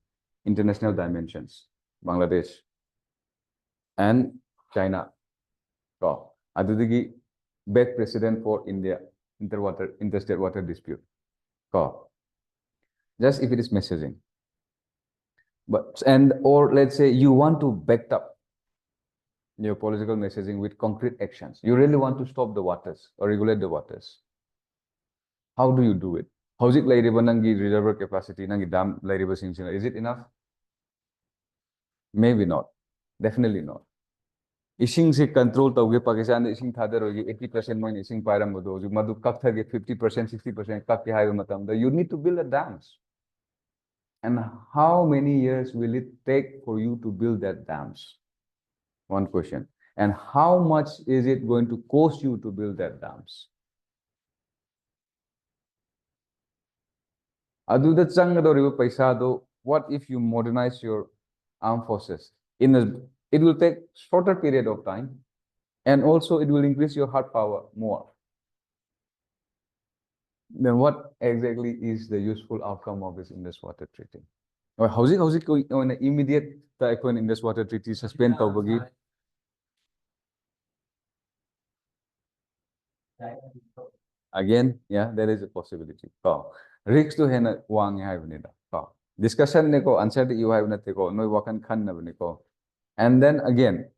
International dimensions, Bangladesh and China. Ko adudigi bad precedent for India interstate water dispute. Ko just if it is messaging, but or let's say you want to back up your political messaging with concrete actions. You really want to stop the waters or regulate the waters. How do you do it? How's it like nangi reservoir capacity, nangi dam like is it enough? Maybe not. Definitely not. Ising se control tawge Pakistan ising thadar hogi 80% moin ising pairam bodo madu kak thage 50% 60% kak ke hai matam you need to build a dams. And how many years will it take for you to build that dams? One question. And how much is it going to cost you to build that dams? Aduda changadoriba paisa do, what if you modernize your armed forces? It will take shorter period of time, and also it will increase your hard power more. Then what exactly is the useful outcome of this Indus Water Treaty? Or how's it going on immediate in Indus Water Treaty suspend tawbagi? Again, yeah, there is a possibility. Risks to hena wang hai bunida. Discussion neko answer that you have not ko no wakan khan na buniko. And then again,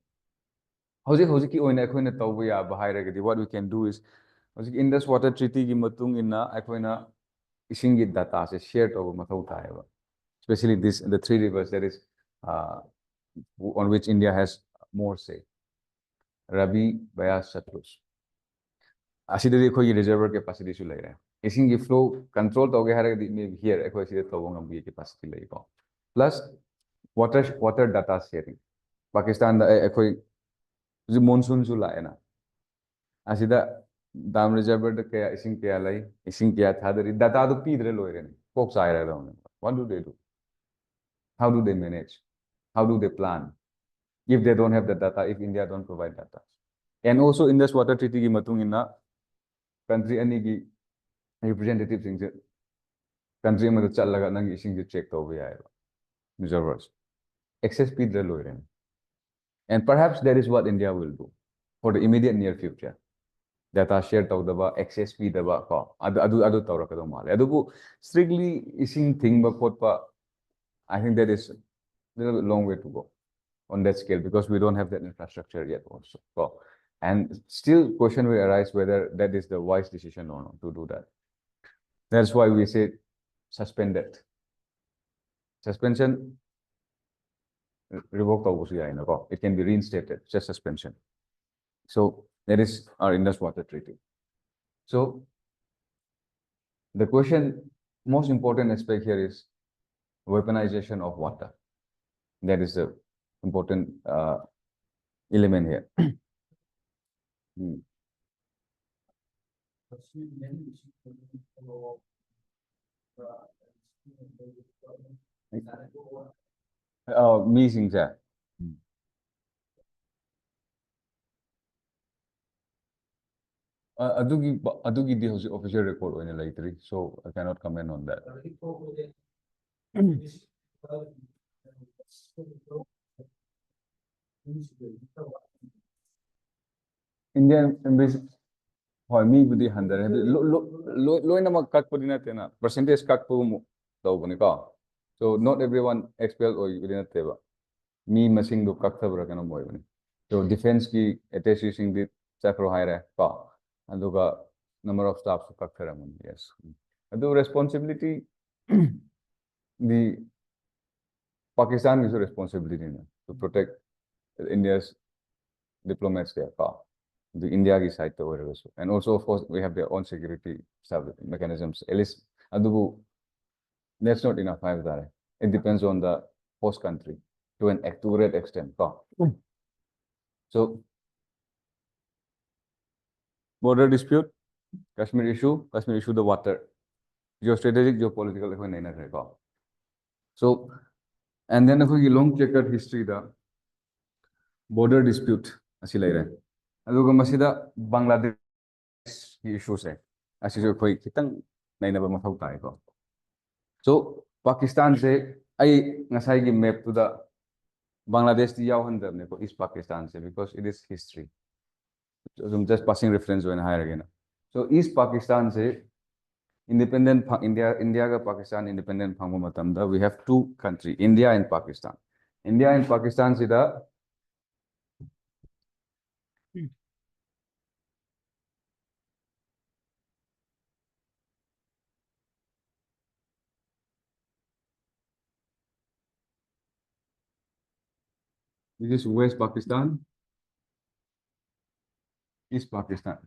how's it ki oina ko na tawya bahai what we can do is Indus Water Treaty ki matung inna akoina isingi data se share to mathau taiba. Especially the three rivers that is on which India has more say. Ravi, Bayas, Satluj. Asidari khoi reservoir capacity su lai rahe. Ising flow control toge haragadi maybe here echo asida tawong am capacity lai ko. Plus water data sharing. Pakistan da echo monsoon su lai na. Asida dam reservoir da kaya ising kaya thadari data do pidre loire ne. Folks ai rahe. What do they do? How do they manage? How do they plan? If they don't have the data, if India don't provide data. And also in this water treaty ki matung inna country ani ki representatives in the country में तो चल लगा नंग issuing जो check तो भी आएगा reservoirs excess speed रह लोग रहे and perhaps that is what India will do for the immediate near future data share तो दबा excess speed दबा को adu तो रखा तो माले अदु वो strictly इशिंग thing बकोट पा I think that is a little long way to go on that scale because we don't have that infrastructure yet also so, and still question will arise whether that is the wise decision or not to do that. That's why we say suspended. Suspension revoked it can be reinstated, just suspension. So that is our Indus Water Treaty. So the question, most important aspect here is weaponization of water. That is the important element here. Meetings, yeah. Adugi official report on later, so I cannot comment on that. Indian embassy, hoy mi budi handare loinamak kakpudi natena percentage kakpu mu tawbani ka. So not everyone expelled or within a table. Me missing do kaktabra kana moibani. So defense ki attaché sing di chakro hire ka. Aduga number of staff kakthara mun. Yes. Adu responsibility the Pakistan is a responsibility to protect India's diplomats there. The India ki side over also. And also, of course, we have their own security mechanisms. At least, that's not enough. It depends on the host country to a great extent. So, border dispute, Kashmir issue, the water. Geostrategic, geopolitical. So, and then if we long checkered history, the border dispute, aduga masida Bangladesh issues asijo khoi kitang nainaba mathau tai ko. So Pakistan se ai ngasai gi map to the Bangladesh ti yaw handam ne ko is Pakistan se because it is history. So I'm just passing reference when higher again. So East Pakistan se independent India ka Pakistan independent phangu matamda we have two country India and Pakistan. India and Pakistan se the this is West Pakistan, East Pakistan.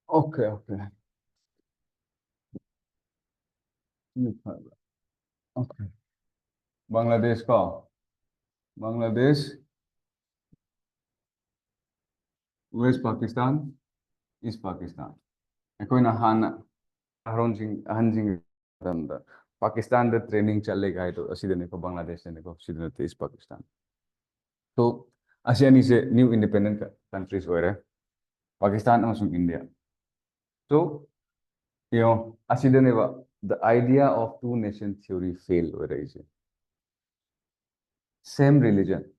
Okay. Okay. Bangladesh ka. Bangladesh, West Pakistan, East Pakistan. Akoina hana ahanjing Pakistan the training challe gai to asidane ko Bangladesh ne ko sidane to East Pakistan. So ASEAN is a new independent countries where Pakistan and India. So you know asidane the idea of two nation theory failed where is it? Same religion.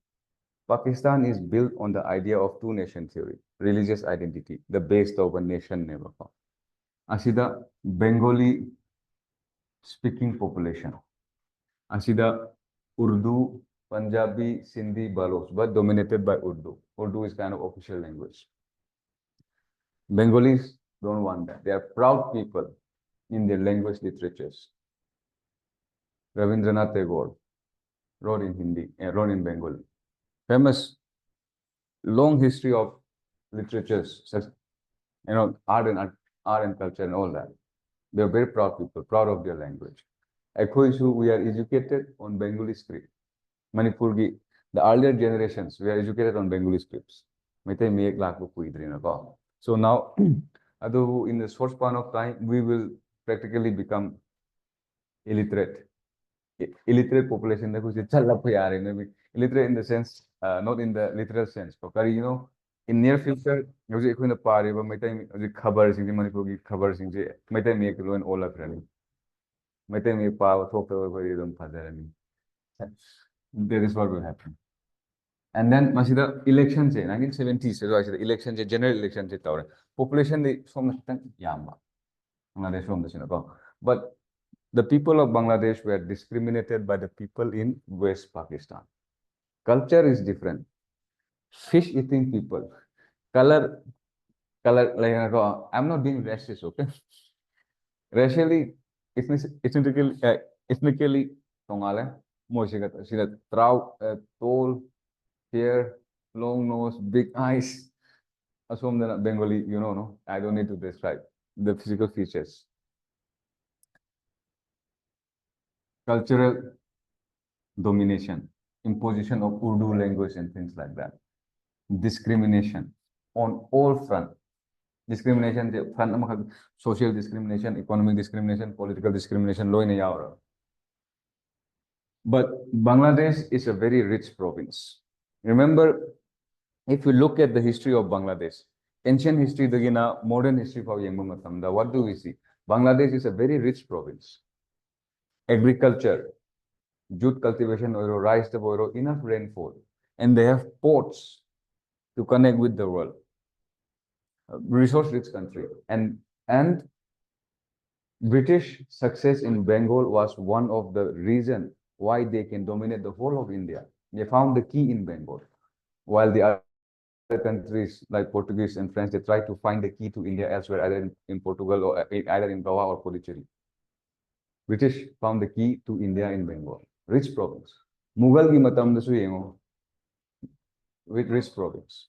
Pakistan is built on the idea of two nation theory, religious identity, the base of a nation never. Asida Bengali speaking population. Asida Urdu, Punjabi, Sindhi, Baloch, but dominated by Urdu. Urdu is kind of official language. Bengalis don't want that. They are proud people in their language literatures. Rabindranath Tagore wrote in Hindi, wrote in Bengali. Famous long history of literatures, such, art and culture and all that. They're very proud people, proud of their language. We are educated on Bengali script. Manipur, the earlier generations, we are educated on Bengali scripts. So now, in the short span of time, we will practically become illiterate. Illiterate population, illiterate in the sense, not in the literal sense. In near future, there is what will happen. And then masida elections 1970s the elections general elections population but the people of Bangladesh were discriminated by the people in West Pakistan. Culture is different. Fish eating people, color, I'm not being racist, okay? Racially, ethnically, tongale, tall, hair, long nose, big eyes. assume that Bengali, you know, no, I don't need to describe the physical features. Cultural domination, imposition of Urdu language and things like that. Discrimination on all fronts. Discrimination, front social discrimination, economic discrimination, political discrimination, law in a. But Bangladesh is a very rich province. Remember, if you look at the history of Bangladesh, ancient history, modern history, what do we see? Bangladesh is a very rich province. Agriculture, jute cultivation, rice, enough rainfall, and they have ports to connect with the world. Resource-rich country, and British success in Bengal was one of the reasons why they can dominate the whole of India. They found the key in Bengal, while the other countries like Portuguese and French, they try to find the key to India elsewhere, either in Portugal or either in Goa or Puducherry. British found the key to India in Bengal, rich province. Mughal ki matam dasu yengo, with rich province.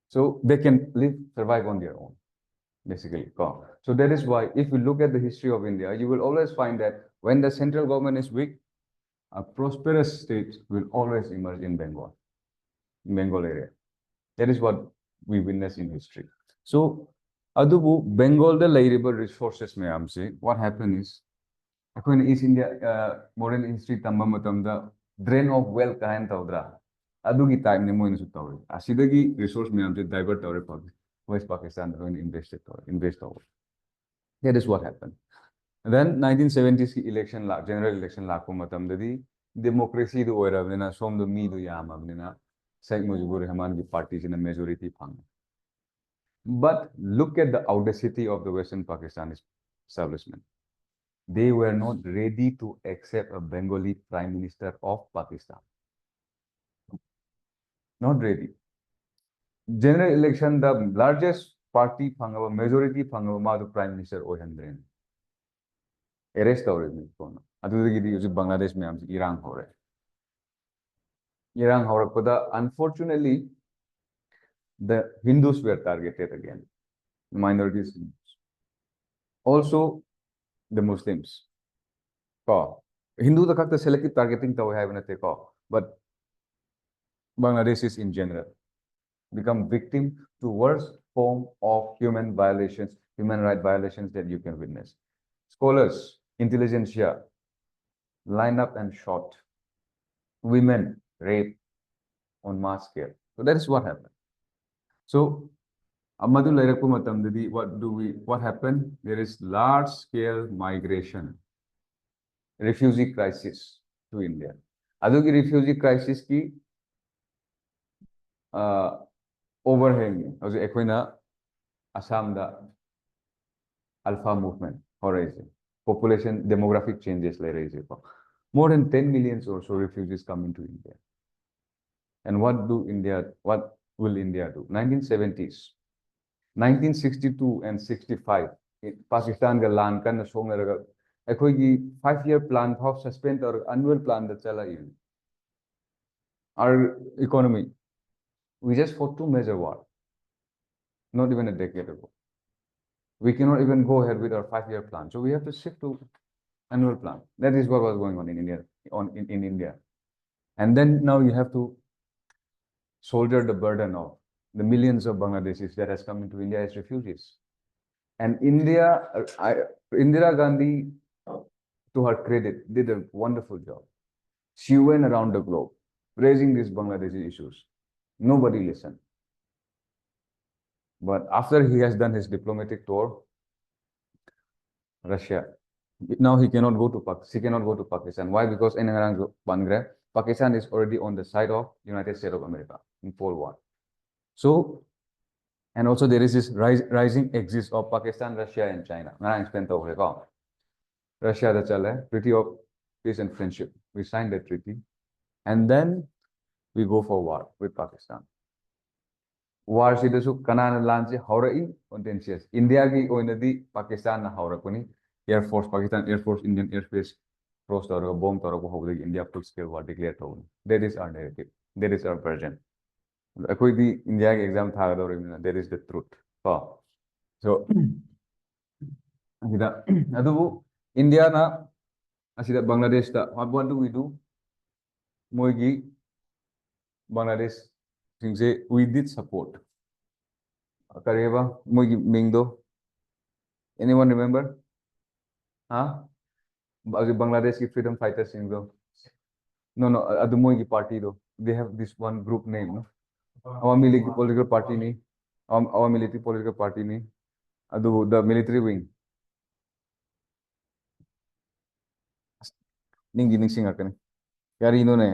So they can survive on their own, basically. So that is why, if you look at the history of India, you will always find that when the central government is weak, a prosperous state will always emerge in Bengal area. That is what we witness in history. So, adubu Bengal the lairable resources mayamse, what happened is, according to East India modern history tamba matamda drain of wealth kahan tawdra. Adugi time ne moin sutawre. Asidagi resource mayamse divert tawre West Pakistan invest. That is what happened. And then 1970s election general election lako matamdadi democracy do oirabnina som do mi do yamabnina Sheikh Mujibur Rahman ki parties in a majority phang. But look at the audacity of the Western Pakistani establishment. They were not ready to accept a Bengali Prime Minister of Pakistan. Not ready. General election, the largest party phangaba, majority phangaba madu Prime Minister Ohendren. Arrest already. Adudagi Bangladesh mein Iran hore. Iran hore. Unfortunately, the Hindus were targeted again. Minorities. Also, the Muslims. Hindu the selective targeting but Bangladeshis in general become victim to worst form of human violations, human right violations that you can witness. Scholars, intelligentsia, line up and shot. Women raped on mass scale. So that is what happened. So what happened? There is large scale migration, refugee crisis to India. Adugi refugee crisis ki overhang as Equina Assam the Alpha movement horizon. Population demographic changes later. More than 10 million or so refugees come into India. And what will India do? 1970s. 1962 and 65, Pakistan ga land kan song raga ekoi 5-year plan of suspend or annual plan that chala in our economy. We just fought 2 major wars, not even a decade ago. We cannot even go ahead with our 5-year plan, so we have to shift to annual plan. That is what was going on in India. In India, and then now you have to shoulder the burden of the millions of Bangladeshis that has come into India as refugees. And Indira Gandhi, to her credit, did a wonderful job. She went around the globe raising these Bangladeshi issues. Nobody listened. But after he has done his diplomatic tour, Russia, now he cannot go to Pakistan. She cannot go to Pakistan. Why? Because in Pakistan is already on the side of United States of America in Cold War. So, and also there is this rising axis of Pakistan, Russia, and China. Russia, the Treaty of Peace and Friendship. We signed that treaty. And then we go for war with Pakistan. War si dasu Kanan land si haurai contentious. India ki oinadi Pakistan na haurakuni. Air Force, Pakistan Air Force, Indian Airspace, crossed or bomb or India full scale war declared. That is our narrative. That is our version. ꯑꯩꯈꯣꯏꯗꯤ ꯏꯟꯗꯤꯌꯥꯒꯤ exam ꯊꯥꯒꯗꯧꯔꯤꯕꯅꯤꯅ date ꯏꯁ ꯗ truth ꯀꯣ ꯁꯣ ꯑꯁꯤꯗ ꯑꯗꯨꯕꯨ ꯏꯟꯗꯤꯌꯥꯅ ꯑꯁꯤꯗ ꯕꯪꯒ꯭ꯂꯥꯗꯦꯁꯇ what do we do ꯃꯣꯏꯒꯤ ꯕꯪꯒ꯭ꯂꯥꯗꯦꯁꯁꯤꯡꯁꯦ we did support ꯀꯔꯤꯕ ꯃꯣꯏꯒꯤ ꯃꯤꯡꯗꯣ anyone remember ꯍꯥ ꯍꯧꯖꯤꯛ ꯕꯪꯒ꯭ꯂꯥꯗꯦꯁꯀꯤ ꯐ꯭रीडम ꯐꯥꯏꯇꯔꯁꯤꯡꯗꯣ no ꯑꯗꯨ ꯃꯣꯏꯒꯤ ꯄꯥꯔꯇꯤꯗꯣ they have this one group name no Awami League political party ni Awami League political party ni ꯑꯗꯨ the military wing ꯅꯤꯡꯗꯤ ꯅꯤꯡꯁꯤꯡꯉꯛꯀꯅꯤ ꯀꯔꯤꯅꯣꯅꯦ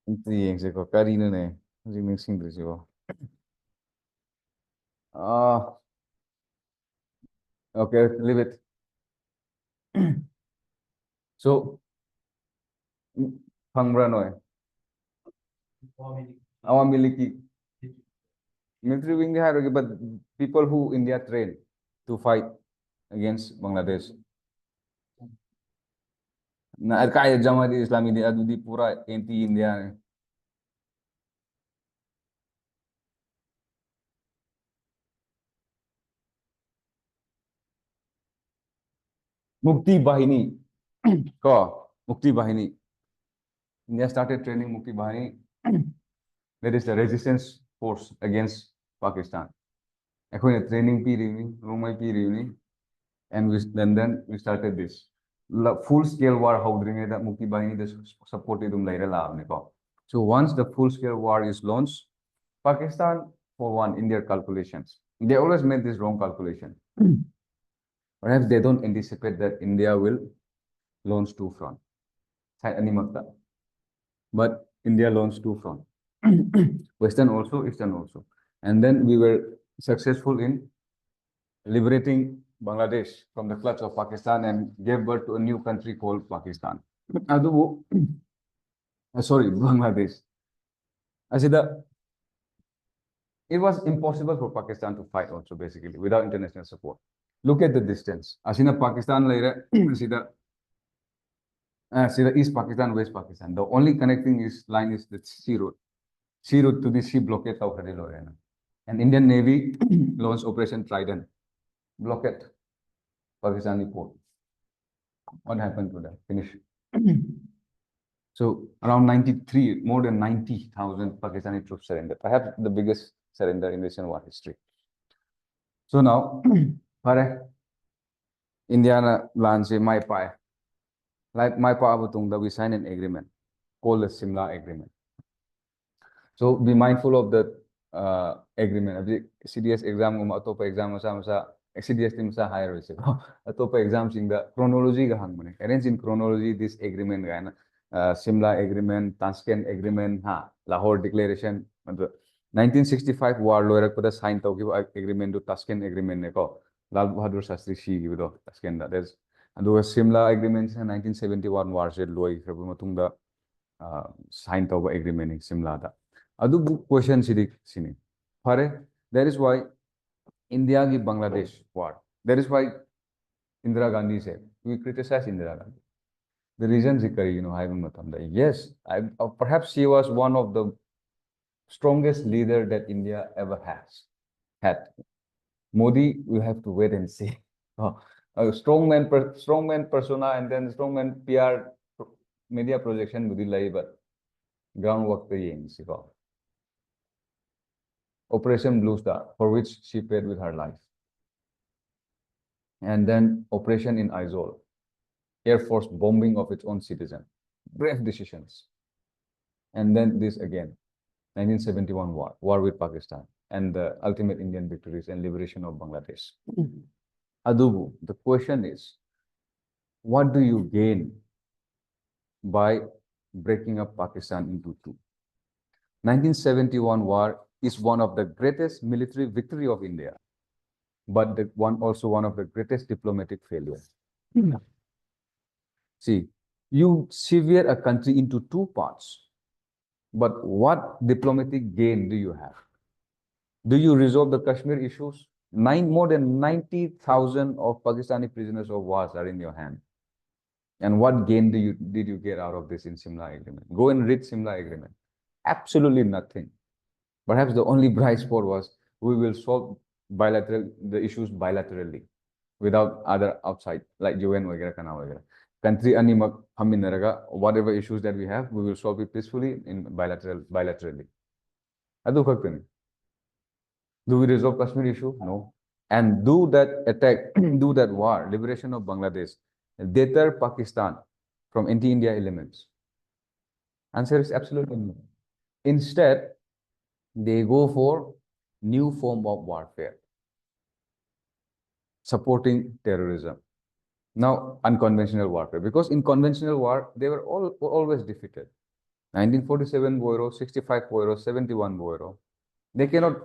ꯑꯝꯇ ꯌꯦꯡꯁꯦꯀꯣ ꯀꯔꯤꯅꯣꯅꯦ ꯍꯧꯖꯤꯛ ꯅꯤꯡꯁꯤꯡꯗ꯭ꯔꯤꯁꯤꯕꯣ okay leave it so ꯐꯪꯕ꯭ꯔꯥ ꯅꯣꯏ Awami League military wing ꯍꯥꯏꯔꯣꯏꯒꯦ but people who India trained to fight against Bangladesh na kaya Jamaat Islami di adudi pura anti India ne Mukti Bahini ko Mukti Bahini India started training Mukti Bahini that is the resistance force against Pakistan ꯑꯩꯈꯣꯏꯅ training ꯄꯤꯔꯤꯕꯅꯤ ꯅꯣꯡꯃꯩ ꯄꯤꯔꯤꯕꯅꯤ and then we started this full scale war ꯍꯧꯗ꯭ꯔꯤꯉꯩꯗ Mukti Bahini support ꯑꯗꯨꯝ ꯂꯩꯔ ꯂꯥꯛꯑꯕꯅꯤꯀꯣ so once the full scale war is launched Pakistan for one in their calculations they always made this wrong calculation perhaps they don't anticipate that India will launch two front side animakta but India launched two front western also eastern also and then we were successful in liberating Bangladesh from the clutch of Pakistan and gave birth to a new country called Pakistan adubu sorry Bangladesh asida it was impossible for Pakistan to fight also basically without international support look at the distance asina Pakistan later asida East Pakistan, West Pakistan. The only connecting line is the sea route. Sea route to the sea blockade of Lorena. And Indian Navy launched Operation Trident. Blockade Pakistani port. What happened to that? Finish. So around 93, more than 90,000 Pakistani troops surrendered. Perhaps the biggest surrender in recent war history. So now, Indiana lands in my pie. Like my Paabutungda, we signed an agreement called the Simla Agreement. So be mindful of the agreement. CDS exam, atopa exam, masa CDS team sa higher risk. Atopa exams in the chronology ga hang mane. Arrange in chronology this agreement ga na. Simla Agreement, Tashkent Agreement, Lahore Declaration. 1965 war loirak pada sign tawkiba agreement to Tashkent Agreement ne ko. Lal Bahadur Shastri shi gibido Tashkent da. There's ꯑꯗꯨꯒ ꯁꯤꯝꯂꯥ ꯑꯦꯒ꯭ꯔꯤꯃꯦꯟꯁꯤꯅ 1971 ꯋꯥꯔꯁꯦ ꯂꯣꯏꯈ꯭ꯔꯕ ꯃꯇꯨꯡꯗ sign ꯇꯧꯕ ꯑꯦꯒ꯭ꯔꯤꯃꯦꯟꯅꯤ ꯁꯤꯝꯂꯥꯗ ꯑꯗꯨꯕꯨ ꯀ꯭ꯋꯦꯁꯟꯁꯤꯗꯤ ꯁꯤꯅꯤ ꯐꯔꯦ date ꯏꯁ ꯋꯥꯏ ꯏꯟꯗꯤꯌꯥꯒꯤ Bangladesh war date is why Indira Gandhi said we criticize Indira Gandhi the reasons karigino haiba matamda yes perhaps she was one of the strongest leader that India ever had Modi will have to wait and see a strongman persona and then strongman PR media projection budi lai but groundwork the yengs ko Operation Blue Star for which she paid with her life and then Operation in Aizol Air Force bombing of its own citizen brave decisions and then this again 1971 war with Pakistan and the ultimate Indian victories and liberation of Bangladesh Adubu the question is what do you gain by breaking up Pakistan into two? 1971 war is one of the greatest military victory of India, but also one of the greatest diplomatic failures. See, you sever a country into two parts, but what diplomatic gain do you have? Do you resolve the Kashmir issues? More than 90,000 of Pakistani prisoners of war are in your hand. And what gain did you get out of this in Simla Agreement? Go and read Simla Agreement. Absolutely nothing. Perhaps the only bright spot was we will solve the issues bilaterally without other outside like UN वगैरह kana वगैरह. Country animak haminaraga whatever issues that we have, we will solve it peacefully in bilaterally. Adu khakani. Do we resolve Kashmir issue? No. And do that attack, do that war, liberation of Bangladesh, deter Pakistan from anti-India elements? Answer is absolutely no. Instead, they go for new form of warfare, supporting terrorism. Now, unconventional warfare, because in conventional war, they were always defeated. 1947 Boiro, 65 Boiro, 71 Boiro. They cannot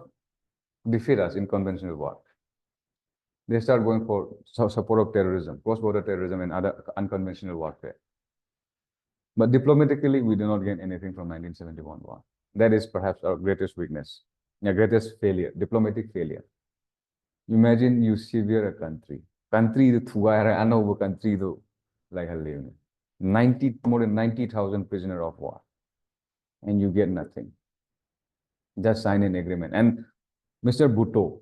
defeat us in conventional war. They start going for support of terrorism, cross-border terrorism, and other unconventional warfare. But diplomatically, we do not gain anything from 1971 war. That is perhaps our greatest weakness, our greatest failure, diplomatic failure. Imagine you sever a country the Thugaira, another country though, like Halim. More than 90,000 prisoners of war, and you get nothing. Just sign an agreement. And Mr. Bhutto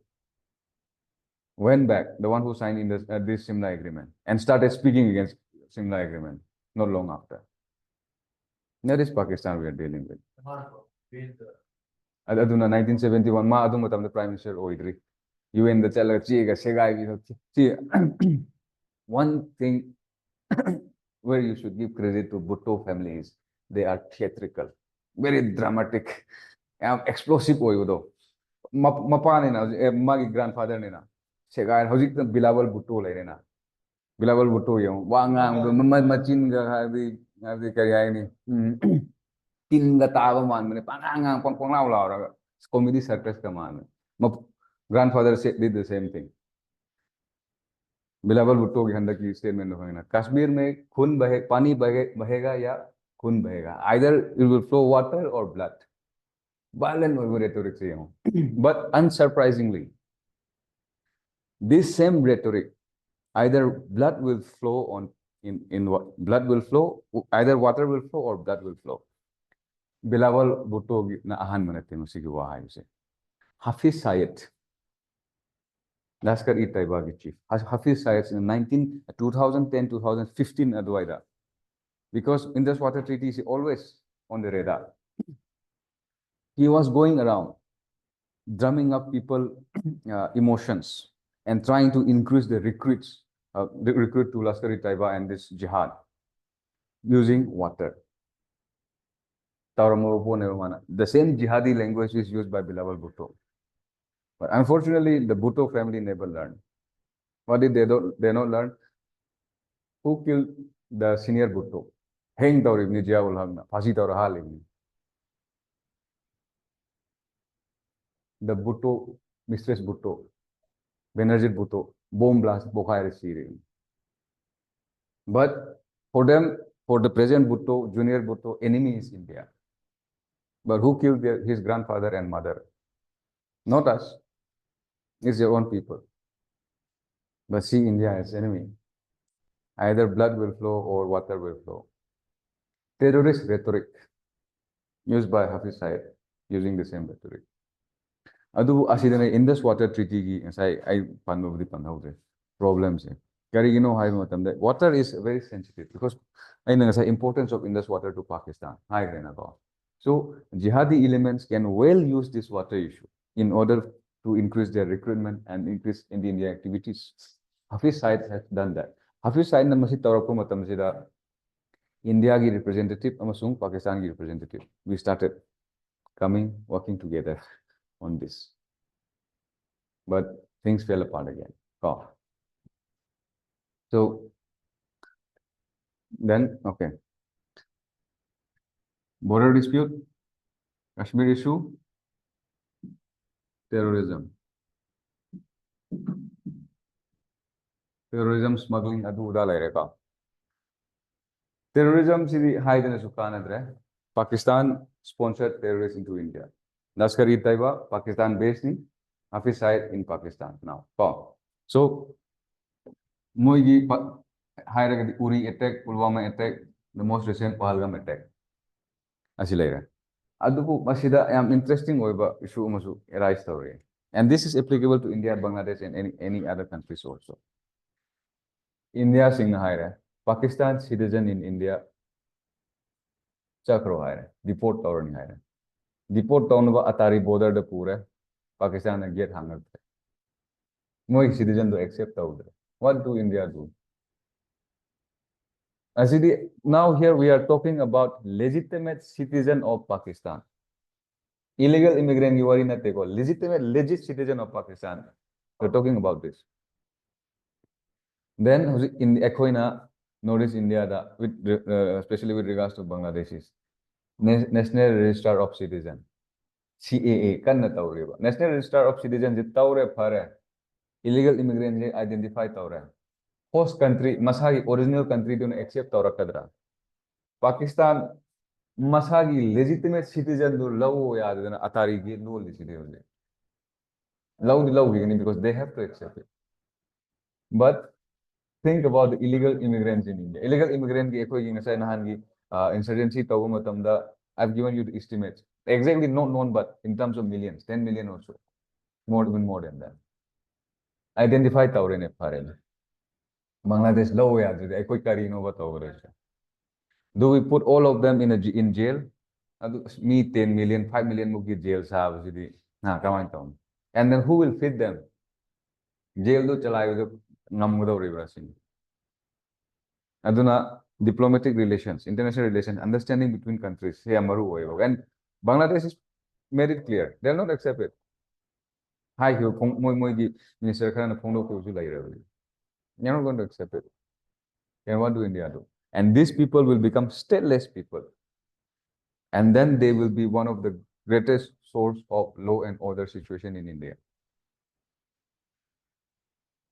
went back, the one who signed in this Simla agreement, and started speaking against Simla agreement not long after. That is Pakistan we are dealing with. Aduna 1971 ma adum matamda prime minister oidri. UN the chala chiga segai. One thing where you should give credit to Bhutto family is they are theatrical, very dramatic, explosive oido. Mapa ne na magi grandfather ne na segai hojik Bilawal Bhutto le na. Bilawal Bhutto yung wangang machin ga habi kaya ni tin ga taba man mane pangang pang lao lao comedy circus ka man. My grandfather did the same thing. Bilawal Bhutto की हंडा की statement होगा कश्मीर में खून पानी बहेगा या खून बहेगा. Either it will flow water or blood. Violent rhetoric से हूँ. But unsurprisingly, this same rhetoric, either blood will flow blood will flow, either water will flow or blood will flow. Bilawal Bhutto na ahan manate musiki wahay se. Hafiz Syed, Lashkar-e-Taiba chief. Hafiz Syed in 2010, 2015 adwaida. Because in this water treaty is always on the radar. He was going around drumming up people emotions and trying to increase the recruit to Lashkar-e-Taiba and this jihad using water. The same jihadi language is used by Bilawal Bhutto. But unfortunately, the Bhutto family never learned. What did they not learn? Who killed the senior Bhutto? Heng Taur ibn Jiaul Haqna, Phasi Taur Hal ibn. The Bhutto, Mistress Bhutto, Benazir Bhutto, bomb blast, Bokhair Syria. But for them, for the present Bhutto, junior Bhutto, enemy is India. But who killed his grandfather and mother? Not us. It's their own people. But see India as enemy. Either blood will flow or water will flow. Terrorist rhetoric used by Hafiz Syed using the same rhetoric. Adu asidane in this water treaty gi I panobdi panhaude problems. Kari high matam water is very sensitive because I know the importance of Indus water to Pakistan. So jihadi elements can well use this water issue in order to increase their recruitment and increase in the India activities. Hafiz Syed has done that. Hafiz Syed namasi tawrakko matam sida India ki representative amasung Pakistan ki representative. We started working together on this. But things fell apart again. So then, okay. Border dispute, Kashmir issue, terrorism. Terrorism, smuggling, adu uda laireka. Terrorism si high than Sukan Pakistan sponsored terrorists into India. Lashkar-e-Taiba, Pakistan based in Hafiz Syed in Pakistan now. So, Moigi Higher Uri attack, Pulwama attack, the most recent Pahalgam attack. Asilaira. Adubu Masida am interesting over issue Musu arise story. And this is applicable to India, Bangladesh, and any other countries also. India Singh Hire, Pakistan citizen in India, Chakro Hire, deport Tower Hire. Deport Town Atari border the Pura, Pakistan and get hung. No citizen to accept out. What do India do? Now here we are talking about legitimate citizen of Pakistan. Illegal immigrant you are in a legitimate, legit citizen of Pakistan. We're talking about this. Then in Equina, notice India, with, especially with regards to Bangladeshis, National Register of Citizen, CAA, National Register of Citizens, illegal immigrants identify host country, Masagi, original country, don't accept Kadra. Pakistan, Masagi, legitimate citizen, do low Atari, no citizen. Low, because they have to accept it. But think about the illegal immigrants in India. Illegal immigrant insurgency I've given you the estimates. Exactly not known, but in terms of millions, 10 million or so. Even more than that. Identify Taurine Parel. Bangladesh low do we put all of them in jail? Me 10 million, 5 million mugi jail and then who will feed them? Jail do chalai Aduna diplomatic relations, international relations, understanding between countries. And Bangladesh is made it clear. They'll not accept it. Hi, Minister you're not going to accept it. And what do India do? And these people will become stateless people. And then they will be one of the greatest source of law and order situation in India.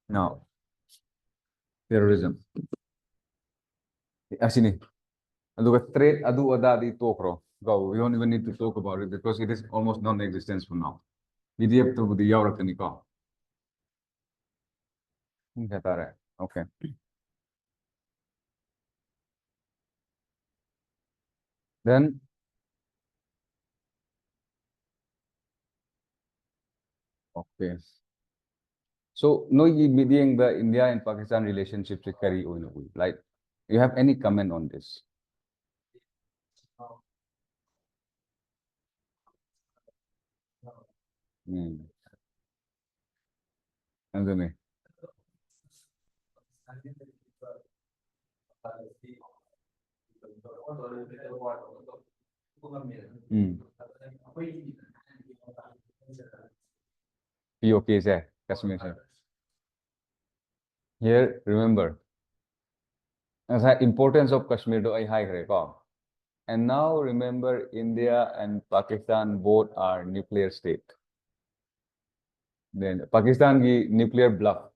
Now, terrorism. Asini. Threat adu ada tokro. Go. We don't even need to talk about it because it is almost non-existent for now. PDF to the Yaurakanika. Okay. Then okay. So no meeting the India and Pakistan relationship to carry on. Like you have any comment on this? Anthony. POK is Kashmir. Here, remember, the importance of Kashmir do I high and now remember, India and Pakistan both are nuclear state. Then Pakistan ki nuclear bluff.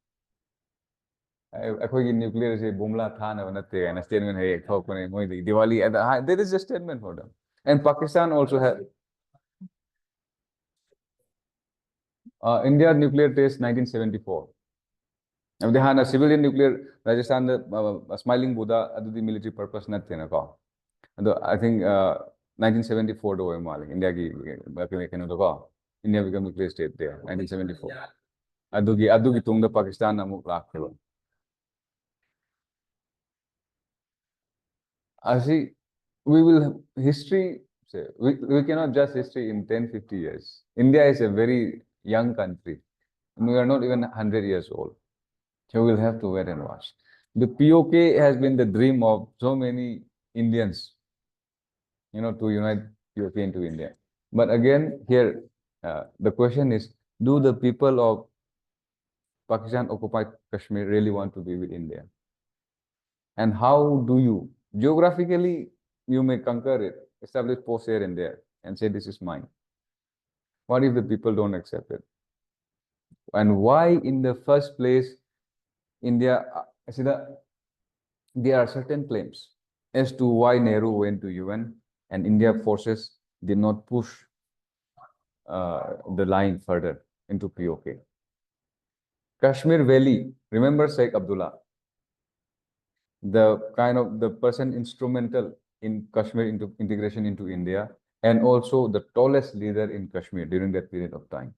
Akhoi nuclear se bumla thana banate and a statement hey Diwali there is a statement for them. And Pakistan also has India nuclear test 1974. Now they had a civilian nuclear Rajasthan smiling Buddha the military purpose nothing I think 1974 do India ki India became nuclear state there 1974. Adugi tung the Pakistan amuk lakhe. See, we will history. We cannot judge history in 10, 50 years. India is a very young country. We are not even 100 years old. So we'll have to wait and watch. The POK has been the dream of so many Indians, to unite POK into India. But again, here, the question is, do the people of Pakistan occupied Kashmir really want to be with India? And how do you, geographically, you may conquer it, establish posts here and there, and say, this is mine. What if the people don't accept it? And why, in the first place, India, there are certain claims as to why Nehru went to UN and India forces did not push the line further into POK. Kashmir Valley, remember Sheikh Abdullah? the kind of the person instrumental in Kashmir into integration into India, and also the tallest leader in Kashmir during that period of time.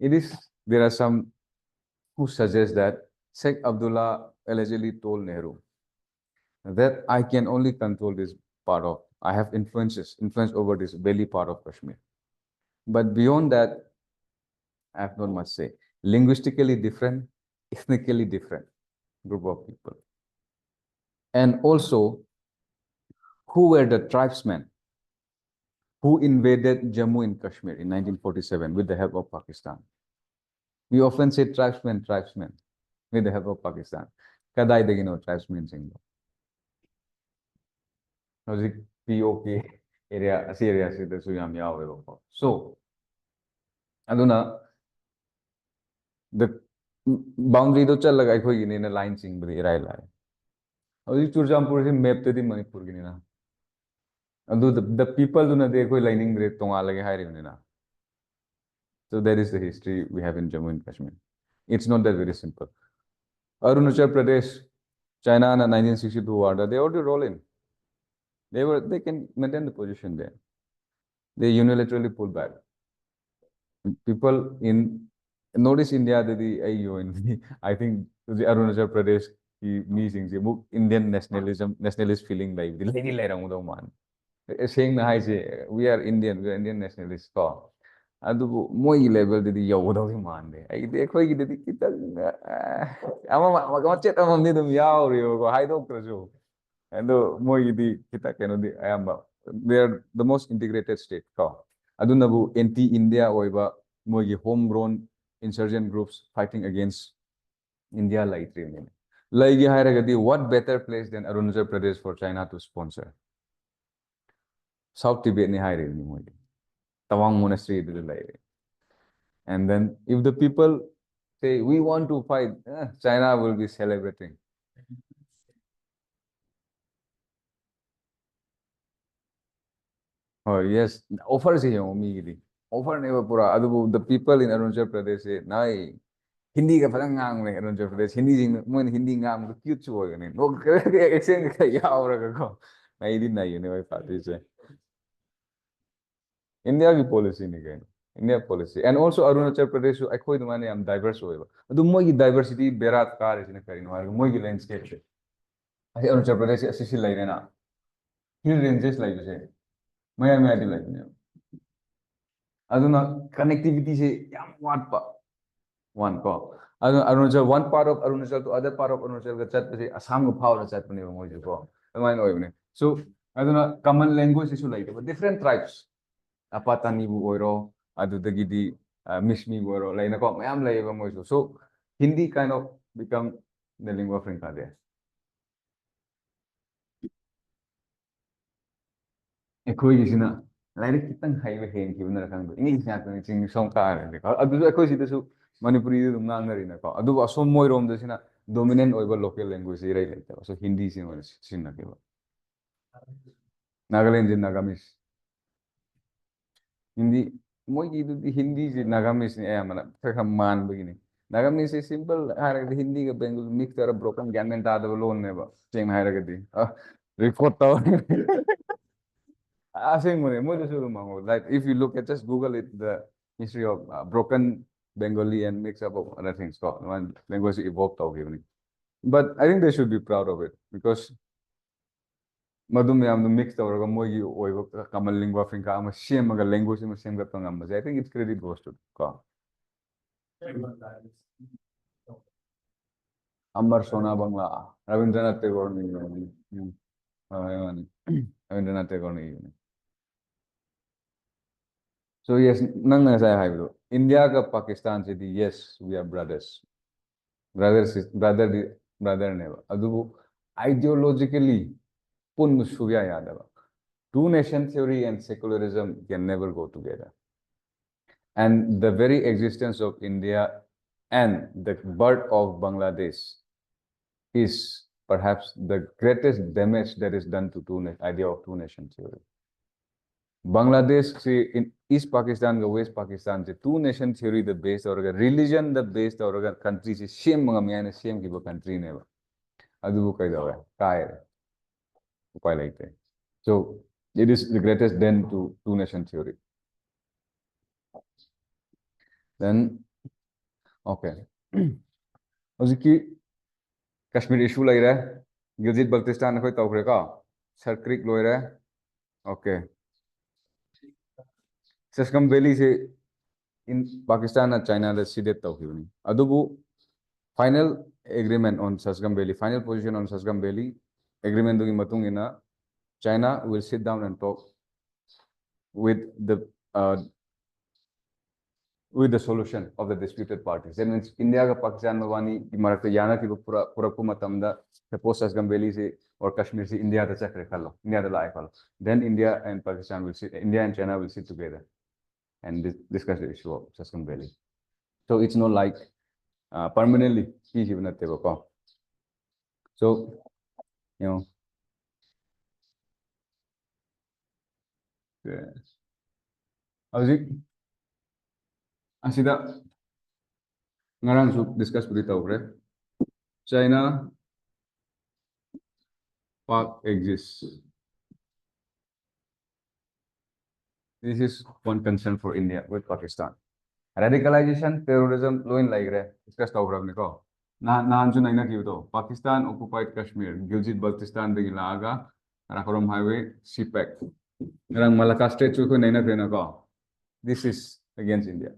There are some who suggest that Sheikh Abdullah allegedly told Nehru that I can only control this I have influence over this belly part of Kashmir. But beyond that, I have not much say. Linguistically different, ethnically different group of people. And also, who were the tribesmen who invaded Jammu and Kashmir in 1947 with the help of Pakistan? We often say tribesmen with the help of Pakistan. Kadai tribesmen sing. POK area, so, aduna the boundary to chalaga akhoi gini na line sing bri rai lai. Adi Churchampur se map te di Manipur gini na. Adu the people do na de akhoi lining re tonga lage hai re na. So that is the history we have in Jammu and Kashmir. It's not that very simple. Arunachal Pradesh, China in 1962 order, they already roll in. They can maintain the position there. They unilaterally pull back. People in notice India I think the Arunachal Pradesh meetings Indian nationalist feeling like the lady man. Saying we are Indian nationalists. Adubu moi level didi yawdawi mande. I dekho ki didi kita ama macet ama ni dum yaw riyo ko hai do krajo. And moi di kita keno di ayamba. They are the most integrated state ko. Adunabu anti-India oiba moi homegrown insurgent groups fighting against India like training. Like hairagadi, what better place than Arunachal Pradesh for China to sponsor? South Tibet ni haire ni moi. Tawang monastery did like. And then if the people say we want to fight, China will be celebrating. Oh yes, offers here offer never pura. The people in Arunachal Pradesh say, "Nai Hindi ka parang ngang le Arunachal Pradesh Hindi ngang ko cute chuo ganin. No kaya exchange ka yaw ra ko. Nai din na yun ay party say. India की policy नहीं कहीं India policy and also Arunachal Pradesh I कोई तुम्हारे हम diverse होएगा तो मोई की diversity बेरात कार है जिन्हें करीन वाले मोई की landscape से ऐसे Arunachal Pradesh ऐसे सी लाइने ना hill ranges लाइक जैसे मैं आदि लाइक नहीं अदुना connectivity से याम one को Arunachal one part of Arunachal to other part of Arunachal का chat पे से असम को power chat पे नहीं वो मोई जो को मैं नहीं होएगा so अदुना common language issue like but different tribes Apatani bu oiro, adudagidi Mishmi bu oiro, like nako mayam layeba moiso. So Hindi kind of become the lingua franca there. Ekoi gisina, like kitang highway hen kibuna rakang. Ini siya to ni song ka rin. Adu ekoi sida su Manipuri dum nang ngari nako. Adu asom moi rom de sina dominant oiba local language irai like. So Hindi sin na keba. Nagaland din Nagamis. Hindi moi gitu di Hindi si Nagamis ni mana man begini. Nagamis is simple hari di Hindi ke Bengal mix cara broken gamen ta ada loan ne ba. Ceng hari ke di. Report tau. Asing mo just mango. Like if you look at just Google it the history of broken Bengali and mix up of other things. So one language evolved tau gini. But I think they should be proud of it because madum yam mix tawraga moigi oiba kamal lingua franca ama semaga language ma sem gatang amma I think it's credit goes to ka Amar Sona Bangla Rabindranath Tagore ni Rabindranath Tagore ni so yes nang na say hai India ka Pakistan se yes we are brother ne adu ideologically pun mushuya yadava two nation theory and secularism can never go together. And the very existence of India and the birth of Bangladesh is perhaps the greatest damage that is done to idea of two nation theory. Bangladesh in East Pakistan, West Pakistan, two nation theory the base or religion the base or country same country never. Adu kaidawe. Kai. Upai laite. So it is the greatest den to two-nation theory. Then, okay. Hoziki Kashmir issue lai rahe. Gilgit Baltistan koi tawre ka. Sir Creek loi rahe. Okay. Saskum Valley se in Pakistan and China le sidhe tawhi. Adubu final agreement on Sasgam Valley, final position on Sasgam Valley, agreement dugi matung ina, China will sit down and talk with the solution of the disputed parties. That means India ka Pakistan mawani imarak yana ki pura matamda suppose Sasgam Valley se or Kashmir se India ta chakre khalo, India ta lai khalo. Then India and Pakistan will sit, India and China will sit together and discuss the issue of Sasgam Valley. So it's not like permanently peace even at the So, you know, Howzik, asida ngarang su discuss puri tawre. China Pak exists. This is one concern for India with Pakistan. Radicalization, terrorism, low in like discuss tawre apne ko. Na anju naina kiyo to. Pakistan occupied Kashmir, Gilgit Baltistan de Gilaga, Karakoram Highway, CPEC. Ngarang Malacca Strait ko naina kiyo na ko. This is against India.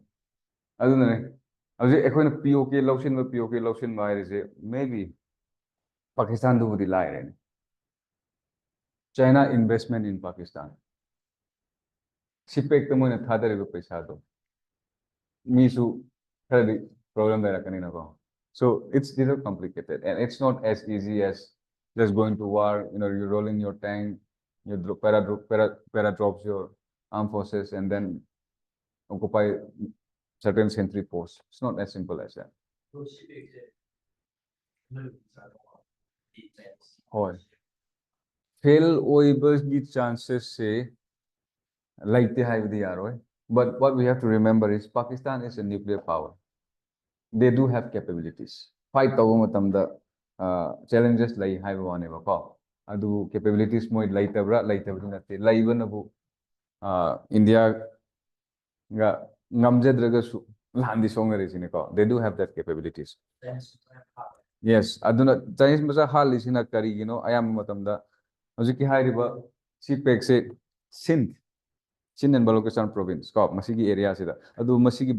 Adunane. Howzik, ekhoina POK lawsin ma is maybe Pakistan do the lie. China investment in Pakistan. CPEC the moina thadare go paisa do. Misu problem there kanina ko. So it's little complicated and it's not as easy as just going to war. You know, you roll in your tank, you para drops your armed forces and then occupy certain sentry posts. It's not as simple as that. Or fail oibers chances say like the high the but what we have to remember is Pakistan is a nuclear power. They do have capabilities. Fight the challenges like high one ever call. Adu capabilities more later even abu India ngamjedragasu landi songers in a they do have that capabilities. Yes, aduna Chinese masa hal is in a kari, you know, I am matamda. Hoziki high river, CPEC say Sindh. Sindh and Balochistan province, Masigi area sida. Adu Masigi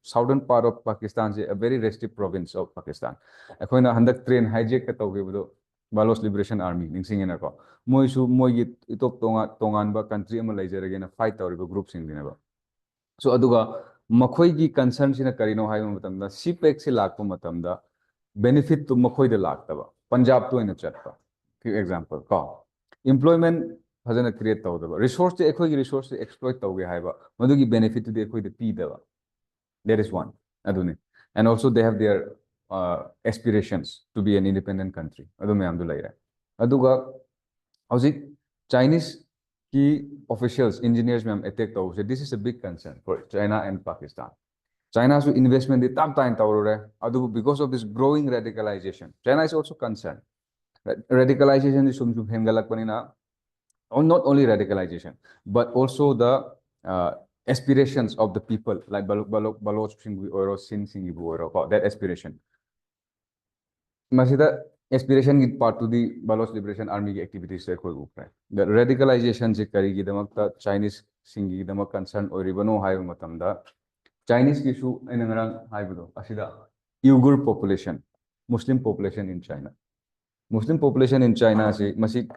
southern part of Pakistan is a very restive province of Pakistan. Akoina handak train hijack katawgibudo Balos Liberation Army ningsing in a ko. Moisu moy itop tongan ba country ama laizeragena fight or group sing dinaba. So aduga makhoi gi concerns in a karino hai matamda CPEC se lakpo matamda benefit to makhoi de laktaba. Punjab to in a chatpa. Few example ko. Employment hasn't create tawdaba. Resource to ekhoi resource exploit tawge haiba. Madugi benefit to the ekhoi de p daba. That is one. Adune. And also they have their aspirations to be an independent country. Adu me amdu laira. Aduga howzik Chinese key officials, engineers me attack tawse. This is a big concern for China and Pakistan. China's investment the top time tawre. Adu because of this growing radicalization. China is also concerned. Radicalization is sumsum hengalak panina. Not only radicalization, but also the aspirations of the people, like Baloch Singh or Sin Singh or that aspiration. Masida aspiration is part to the Baloch Liberation Army activities. The radicalization is karigi damakta Chinese Singhi damak concern or ribano hai matamda Chinese issue in angarang hai budo asida Uyghur population, Muslim population in China. Muslim population in China,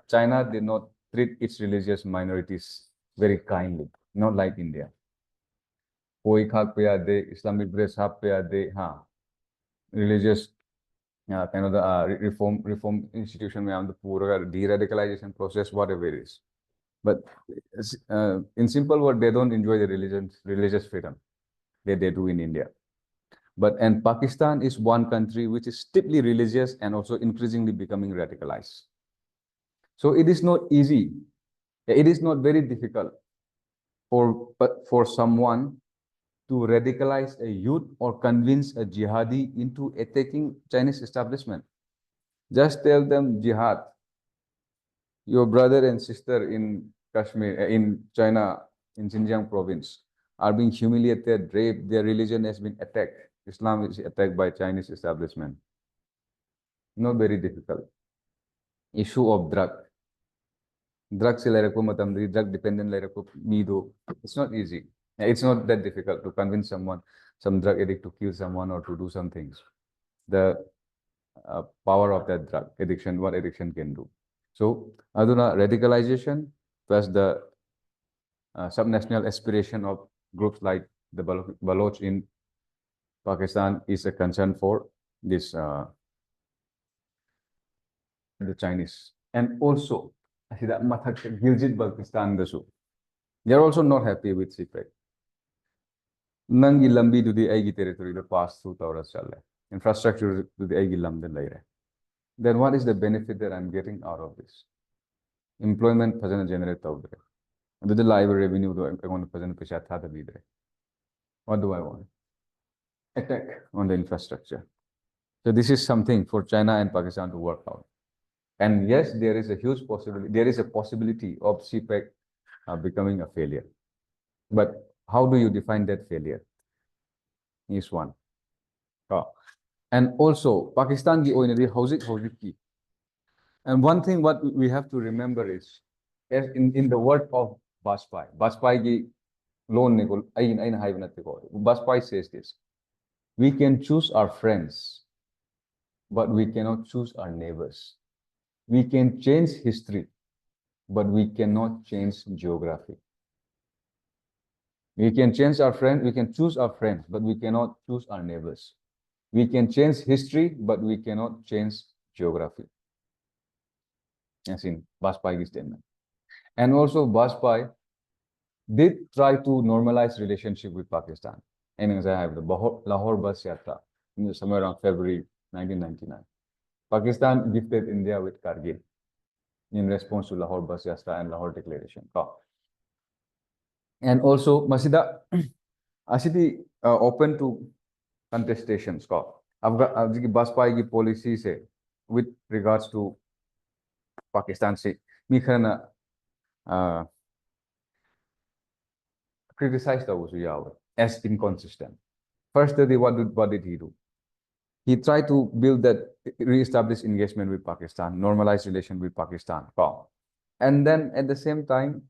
China did not treat its religious minorities very kindly, not like India. Koi khak pe ade, Islamic dress hap pe ade, religious kind of the reform institution mein the pura de-radicalization process, whatever it is. But in simple word, they don't enjoy the religious freedom that they do in India. And Pakistan is one country which is steeply religious and also increasingly becoming radicalized. So it is not easy. It is not very difficult for someone to radicalize a youth or convince a jihadi into attacking Chinese establishment. Just tell them jihad. Your brother and sister in Kashmir, in China, in Xinjiang province, are being humiliated, raped. Their religion has been attacked. Islam is attacked by Chinese establishment. Not very difficult. Issue of drug. Drugs drug dependent mido. It's not easy. It's not that difficult to convince someone, some drug addict, to kill someone or to do some things. The power of that drug addiction, what addiction can do. So, aduna radicalization plus the subnational aspiration of groups like the Baloch in Pakistan is a concern for this the Chinese. And also, Gilgit-Baltistan, they are also not happy with CPEC. Nangi lambi to the Aigi territory, the pass through Taurus Chale. Infrastructure to the Aigi Lamden Laire. Then what is the benefit that I'm getting out of this? Employment doesn't generate out there. The library revenue, I want to what do I want? Attack on the infrastructure. So this is something for China and Pakistan to work out. And yes, there is a huge possibility. There is a possibility of CPEC becoming a failure. But how do you define that failure? Is one. And also, Pakistan ki oinadi hauzik ki. And one thing what we have to remember is, in the word of Bajpai ki loan nikol ain haivanat ko. Bajpai says this: we can choose our friends, but we cannot choose our neighbors. We can change history, but we cannot change geography. We can change our friends, we can choose our friends, but we cannot choose our neighbors. We can change history, but we cannot change geography. As in Bajpayi's statement. And also Bajpai did try to normalize relationship with Pakistan. And as I have the Lahore Bus Yatra, somewhere around February 1999. Pakistan gifted India with Kargil in response to Lahore Bus Yatra and Lahore Declaration. And also, Masida Asidi open to contestations. Bajpai ki policy se with regards to Pakistan se Mikhana criticized as inconsistent. First, what did he do? He tried to build that re-establish engagement with Pakistan, normalize relation with Pakistan. And then at the same time,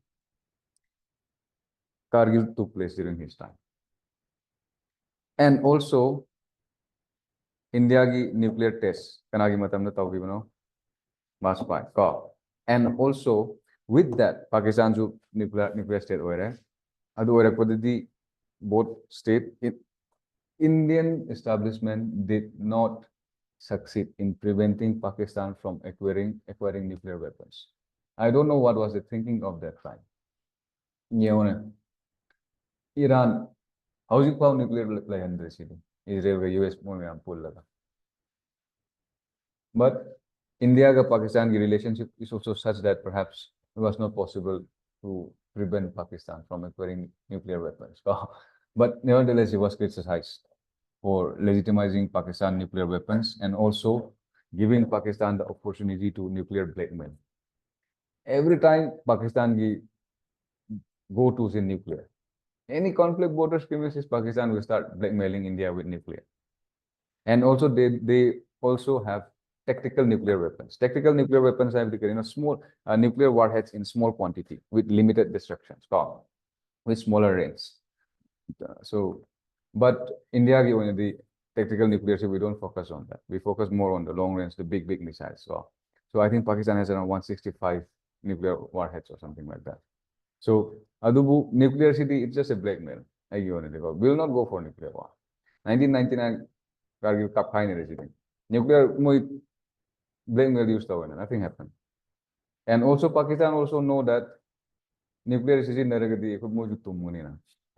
Kargil took place during his time. And also, India ki nuclear test, kanagi matamna tawgi bano, Bajpai. And also, with that, Pakistan jo nuclear state oire, adu oire kodidi both state Indian establishment did not succeed in preventing Pakistan from acquiring nuclear weapons. I don't know what was the thinking of that time. Iran, how is it nuclear Israel US but India and Pakistan relationship is also such that perhaps it was not possible to prevent Pakistan from acquiring nuclear weapons. But nevertheless, it was criticized for legitimizing Pakistan nuclear weapons and also giving Pakistan the opportunity to nuclear blackmail. Every time Pakistan go to in nuclear, any conflict border skirmishes, Pakistan will start blackmailing India with nuclear. And also they also have tactical nuclear weapons. Tactical nuclear weapons have small nuclear warheads in small quantity with limited destruction, with smaller range. So, but India, the tactical nuclear, so we don't focus on that. We focus more on the long range, the big missiles. So I think Pakistan has around 165 nuclear warheads or something like that. So, Adubu, nuclear city, it's just a blackmail. We will not go for nuclear war. 1999, Kargil Cup high resident. Nuclear blackmail used to nothing happened. And also Pakistan also know that nuclear city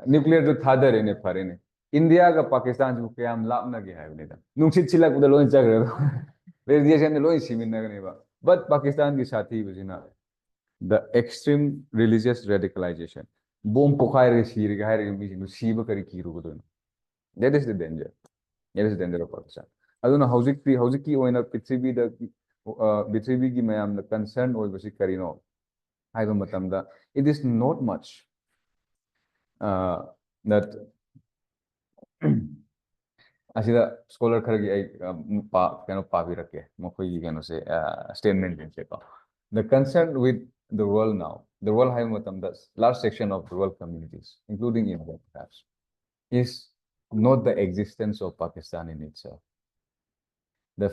nuclear to thadar in a India ka Pakistan ju kayam lap na gi hai nida. Nungsit sila kuda loin chak raha. Radiation ne loin simin na neba. But Pakistan ki sathi bujina the extreme religious radicalization. Bomb pokhai re sir ga re mi nu siba kari kiru ko don. That is the danger. That is the danger of Pakistan. I don't know how's it ki oina pithibi the Bitribi mayam the concern or basi karino. Haiba matamda. It is not much that asida scholar kharagi ai kano pabi rake mokoi kano se statement din se ko. The concern with the world now, the world haiba matamda large section of the world communities, including India perhaps, is not the existence of Pakistan in itself. The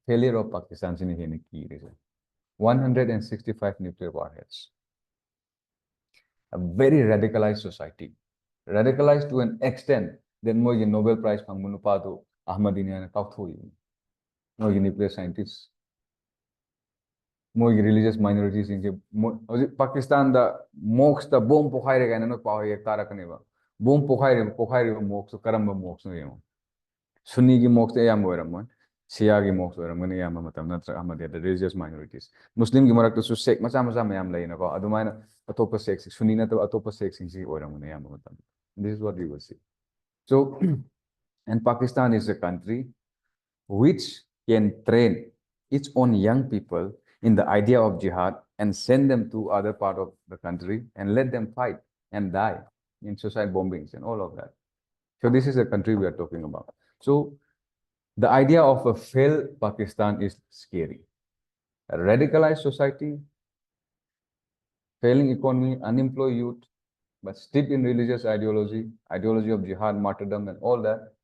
failure of Pakistan is a key reason. 165 nuclear warheads. A very radicalized society. Radicalized to an extent that more Nobel Prize from Munupadu, Ahmadinejad, Kauthui. No nuclear scientists. More religious minorities in Pakistan, the mocks the bomb Pokhaire and no power Tarakaneva. Bomb Pokhaire mocks, Karamba mocks no. Sunni ki mocks the Yamoram. Shia ki mocks or Mani Yamatam, not Ahmadiyya, the religious minorities. Muslim ki marak to sek, Masama Mayam Lainako, Adumana, Atopa sex, Sunina to Atopa sex in Sea or Yamatam. This is what we will see. So, and Pakistan is a country which can train its own young people in the idea of jihad and send them to other part of the country and let them fight and die in suicide bombings and all of that. So this is a country we are talking about. So the idea of a failed Pakistan is scary. A radicalized society, failing economy, unemployed youth, but steeped in religious ideology, ideology of jihad, martyrdom, and all that.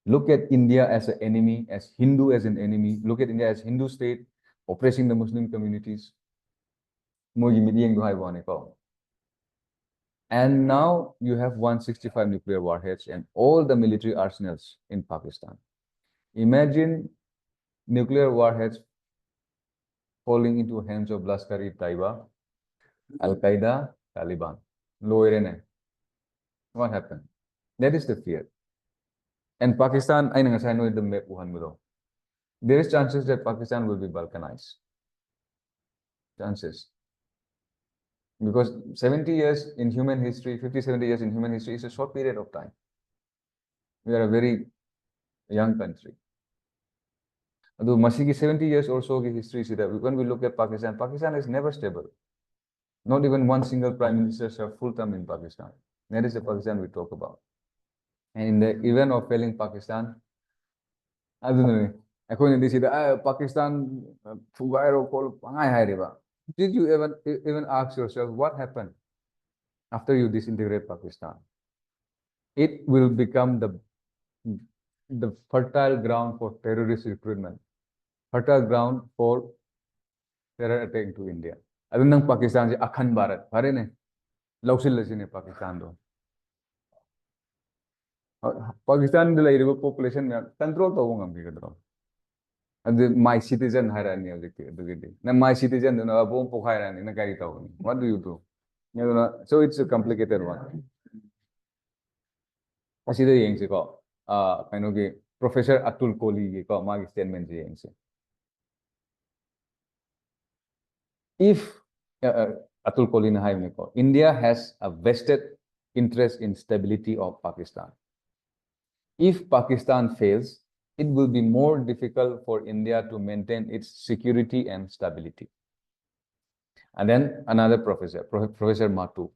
Look at India as an enemy, as Hindu as an enemy. Look at India as Hindu state, oppressing the Muslim communities. And now you have 165 nuclear warheads and all the military arsenals in Pakistan. Imagine nuclear warheads falling into hands of Lashkar-e-Taiba, Al-Qaeda, Taliban. What happened? That is the fear. And Pakistan, I know the map. There is chances that Pakistan will be balkanized. Chances. Because 70 years in human history, 50, 70 years in human history is a short period of time. We are a very young country. Although Masiki 70 years or so history, when we look at Pakistan, Pakistan is never stable. Not even one single prime minister served full term in Pakistan. That is the Pakistan we talk about. And in the event of failing Pakistan, I don't know. According to this, Pakistan, did you even ask yourself what happened after you disintegrate Pakistan? It will become the fertile ground for terrorist recruitment, fertile ground for terror attack to India. I don't know Pakistan is Akhan Bharat. Pakistan do. Pakistan the population control to my citizen my citizen what do you do? So it's a complicated one. Professor Atul Kohli statement if Atul Kohli India has a vested interest in stability of Pakistan. If Pakistan fails, it will be more difficult for India to maintain its security and stability. And then another professor, Professor Matu,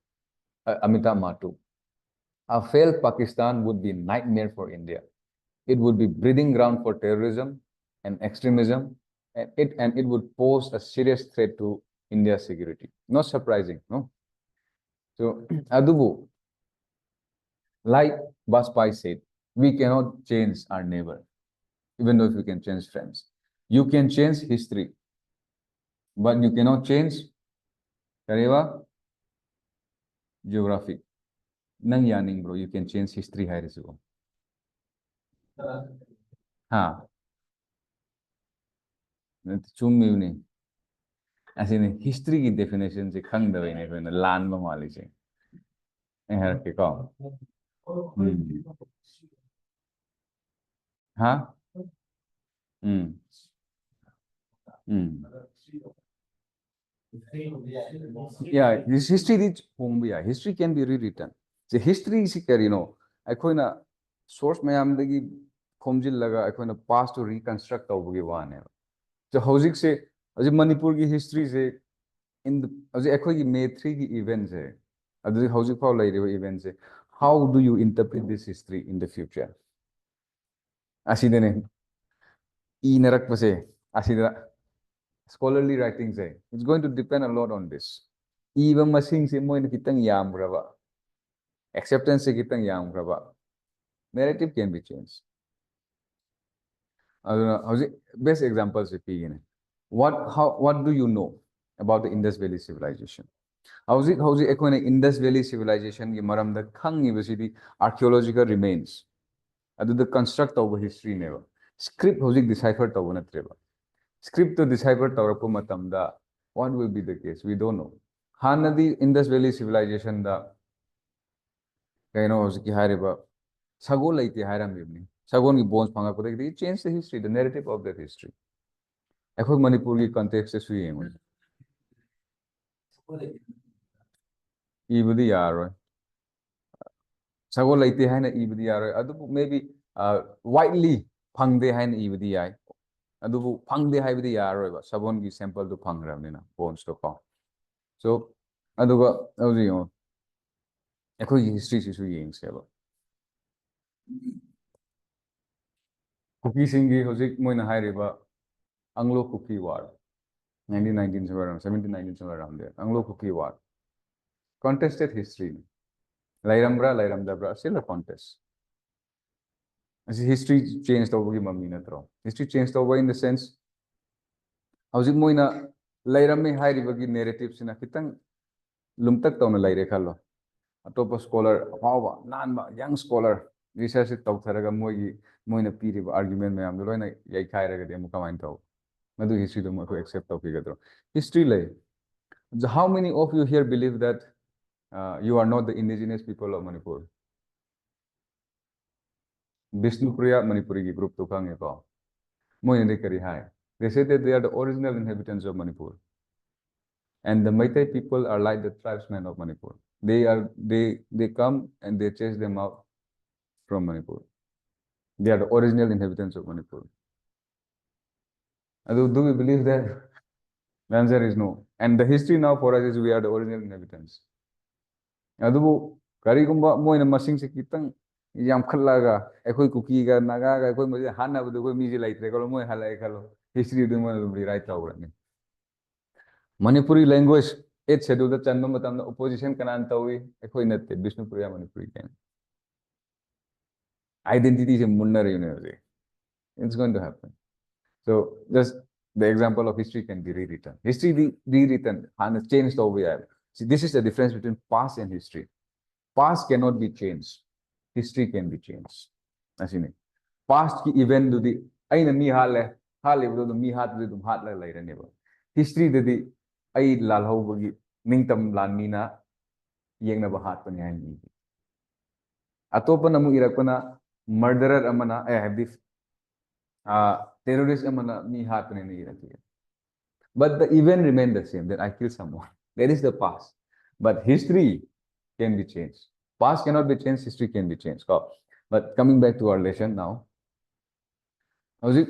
Amitabh Matu. A failed Pakistan would be a nightmare for India. It would be breeding ground for terrorism and extremism, and it would pose a serious threat to India's security. Not surprising, no? So, Adubu, like Bajpayee said, we cannot change our neighbor, even though if we can change friends. You can change history, but you cannot change geography. Nang yaning bro, you can change history hai resigo. Ha. Chum ni. As in history ki definition se khang da ne ko lan ba mali se. Her ke ko. Ha? Yeah, this history history can be rewritten. The history is I source mayam dagi khomjil laga I past to reconstruct So howzik se aji Manipur ki history se in the aji ekhoi ki May 3 ki events hai adu howzik pau lai re events hai how do you interpret this history in the future asidene e narak pase asida scholarly writing say it's going to depend a lot on this even masing se moina kitang yam graba acceptance se kitang yam graba narrative can be changed how's best examples if what do you know about the Indus Valley civilization how's it ekone Indus Valley civilization gi maram da khangi basidi archaeological remains adu the construct of history never script how's decipher tawo natreba script to decipher tawrapu matam da what will be the case we don't know hanadi Indus Valley civilization da kaino how's ki hareba sagol laite hairam bibni sagon ki bones phanga ko de change the history the narrative of that history ekhoi Manipur ki context se sui yengun ibudi yaroi sagol laite haina ibudi yaroi adu maybe widely phangde haina ibudi yai adu phangde haibidi yaroi ba sabon ki sample du phangrabni na bones to ko so aduga auji yo ekhoi ki history se sui yeng se ba cookie singi hojik moina hairiba Anglo Cookie War 1919 somewhere around 1719 somewhere around there Anglo Cookie War contested history Lairambra Lairamdabra still a contest as history changed over mummy na tro history changed over in the sense how's it moina Lairamme hairibagi narrative sina kitang lumtak tawna laire khalo atopa scholar hawa nanba young scholar research tawtharaga moigi moina piriba argument mayam loina yai khairaga de mu kamain taw madu history do mo accept taw pigadro history lay how many of you here believe that you are not the indigenous people of Manipur Vishnupriya Manipuri ki group to kang ko moi ne kari hai they say that they are the original inhabitants of Manipur and the Meitei people are like the tribesmen of Manipur they come and they chase them out from Manipur they are the original inhabitants of Manipur do we believe that the answer is no and the history now for us is we are the original inhabitants adubu karigumba moina masing se kitang yam khallaga ekhoi cookie ga naga ga ekhoi mo hana bu ko mi ji laitre ko moi halai khalo history du mo right tawrani Manipuri language it schedule the channo matam opposition kanan tawi ekhoi natte Vishnupriya Manipuri can identity se munnar university it's going to happen so just the example of history can be rewritten history rewritten and changed over here see this is the difference between past and history past cannot be changed history can be changed asini past ki event du di aina mi hale bu mi hat du dum hat la lairane ba history du di ai lal ho bagi ningtam lan mi na yengna ba hat pan yan ni atopa namu irakona murderer amana I have this terrorist amana mi hat ne ni iraki but the event remained the same that I killed someone that is the past but history can be changed past cannot be changed history can be changed but coming back to our lesson now how's it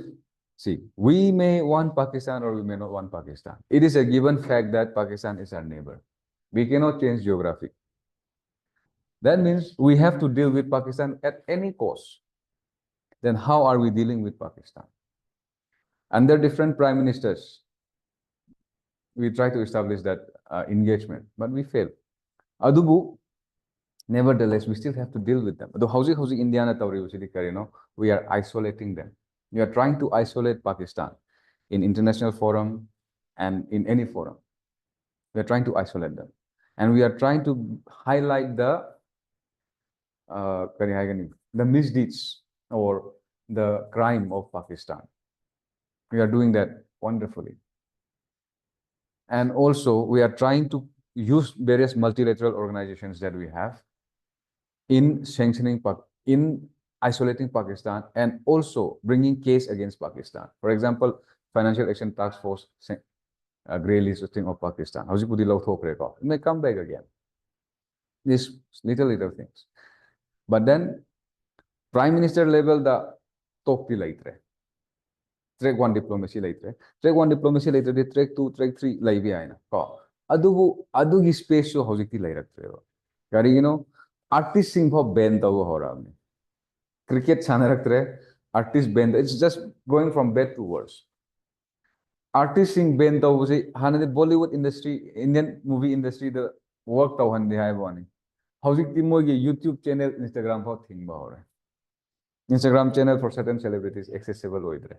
see we may want Pakistan or we may not want Pakistan it is a given fact that Pakistan is our neighbor we cannot change geography that means we have to deal with Pakistan at any cost then how are we dealing with Pakistan under different prime ministers we try to establish that engagement but we fail adubu nevertheless we still have to deal with them though housing Indiana tawri we are isolating them we are trying to isolate Pakistan in international forum and in any forum we are trying to isolate them and we are trying to highlight the misdeeds or the crime of Pakistan we are doing that wonderfully and also we are trying to use various multilateral organizations that we have in sanctioning in isolating Pakistan and also bringing case against Pakistan for example Financial Action Task Force grey listing of Pakistan how's it it may come back again these little things but then prime minister level the top laitre track 1 diplomacy later. Track 1 diplomacy later, the track 2, track 3, live aina. Adugi space show hojiki lai raktre. Gari, artist sing for band tawo hora. Cricket chana raktre, artist band. It's just going from bad to worse. Artist sing band tawo se, hana the Bollywood industry, Indian movie industry, the work tawo handi hai bani. Hojiki mo ye YouTube channel, Instagram for thing ba hora. Instagram channel for certain celebrities accessible hoidre.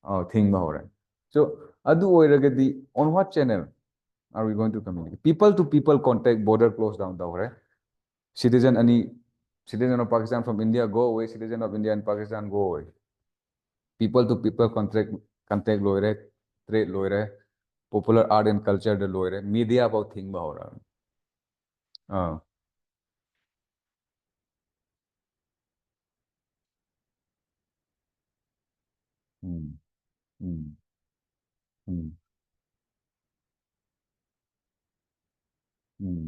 Oh, thing ba hora. So, adu oiragadi on what channel are we going to communicate? People to people contact, border closed down the hora. Citizen of Pakistan from India go away, citizen of India and Pakistan go away. People to people contact loire, trade loire, popular art and culture de loire, media about thing ba hora. Ah. Hmm. Hmm. Hmm. Hmm.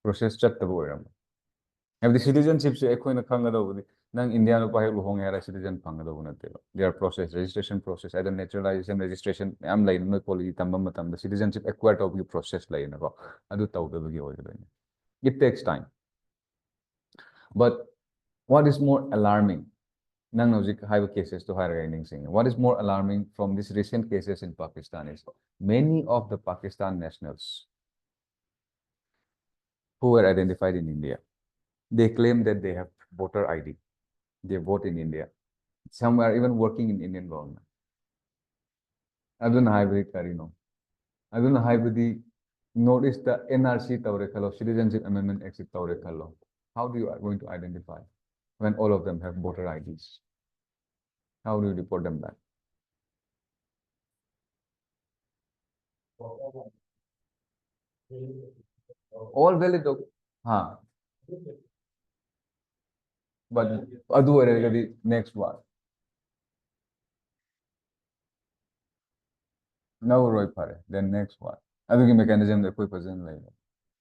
Process chat the boy. Have the citizenship se ekoi na khanga do budi nang India no pahe luhong era citizen phanga do na te their process registration process either naturalization registration am lai no poli tamba matam the citizenship acquired of you process lai na ko adu taw da gi oi it takes time but what is more alarming nang logic high cases to higher gaining sing what is more alarming from these recent cases in Pakistan is many of the Pakistan nationals who were identified in India they claim that they have voter ID they vote in India. Some are even working in Indian government. Aduna hybrid karino. Aduna hybrid notice the NRC tawre khalo, Citizenship Amendment Act tawre khalo. How do you are going to identify when all of them have voter IDs? How do you report them back? All valid. Huh. But adu the next one. No Roy Pare. Then next one. Adu ki mechanism the koi person like.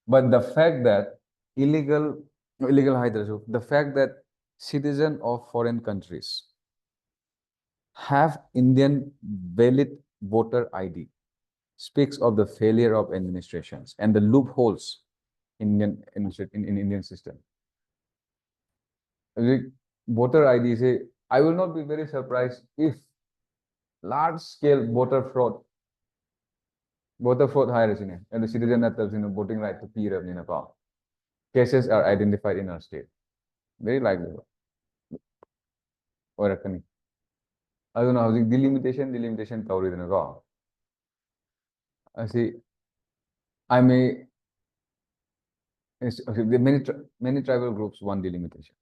But the fact that illegal hydro, the fact that citizen of foreign countries have Indian valid voter ID speaks of the failure of administrations and the loopholes in Indian system. Voter ID say, I will not be very surprised if large scale voter fraud higher and the citizen that has voting right to peer in Nepal. Cases are identified in our state. Very likely. Or I don't know how the delimitation tawri dina ko. I see. I may many tribal groups want delimitation,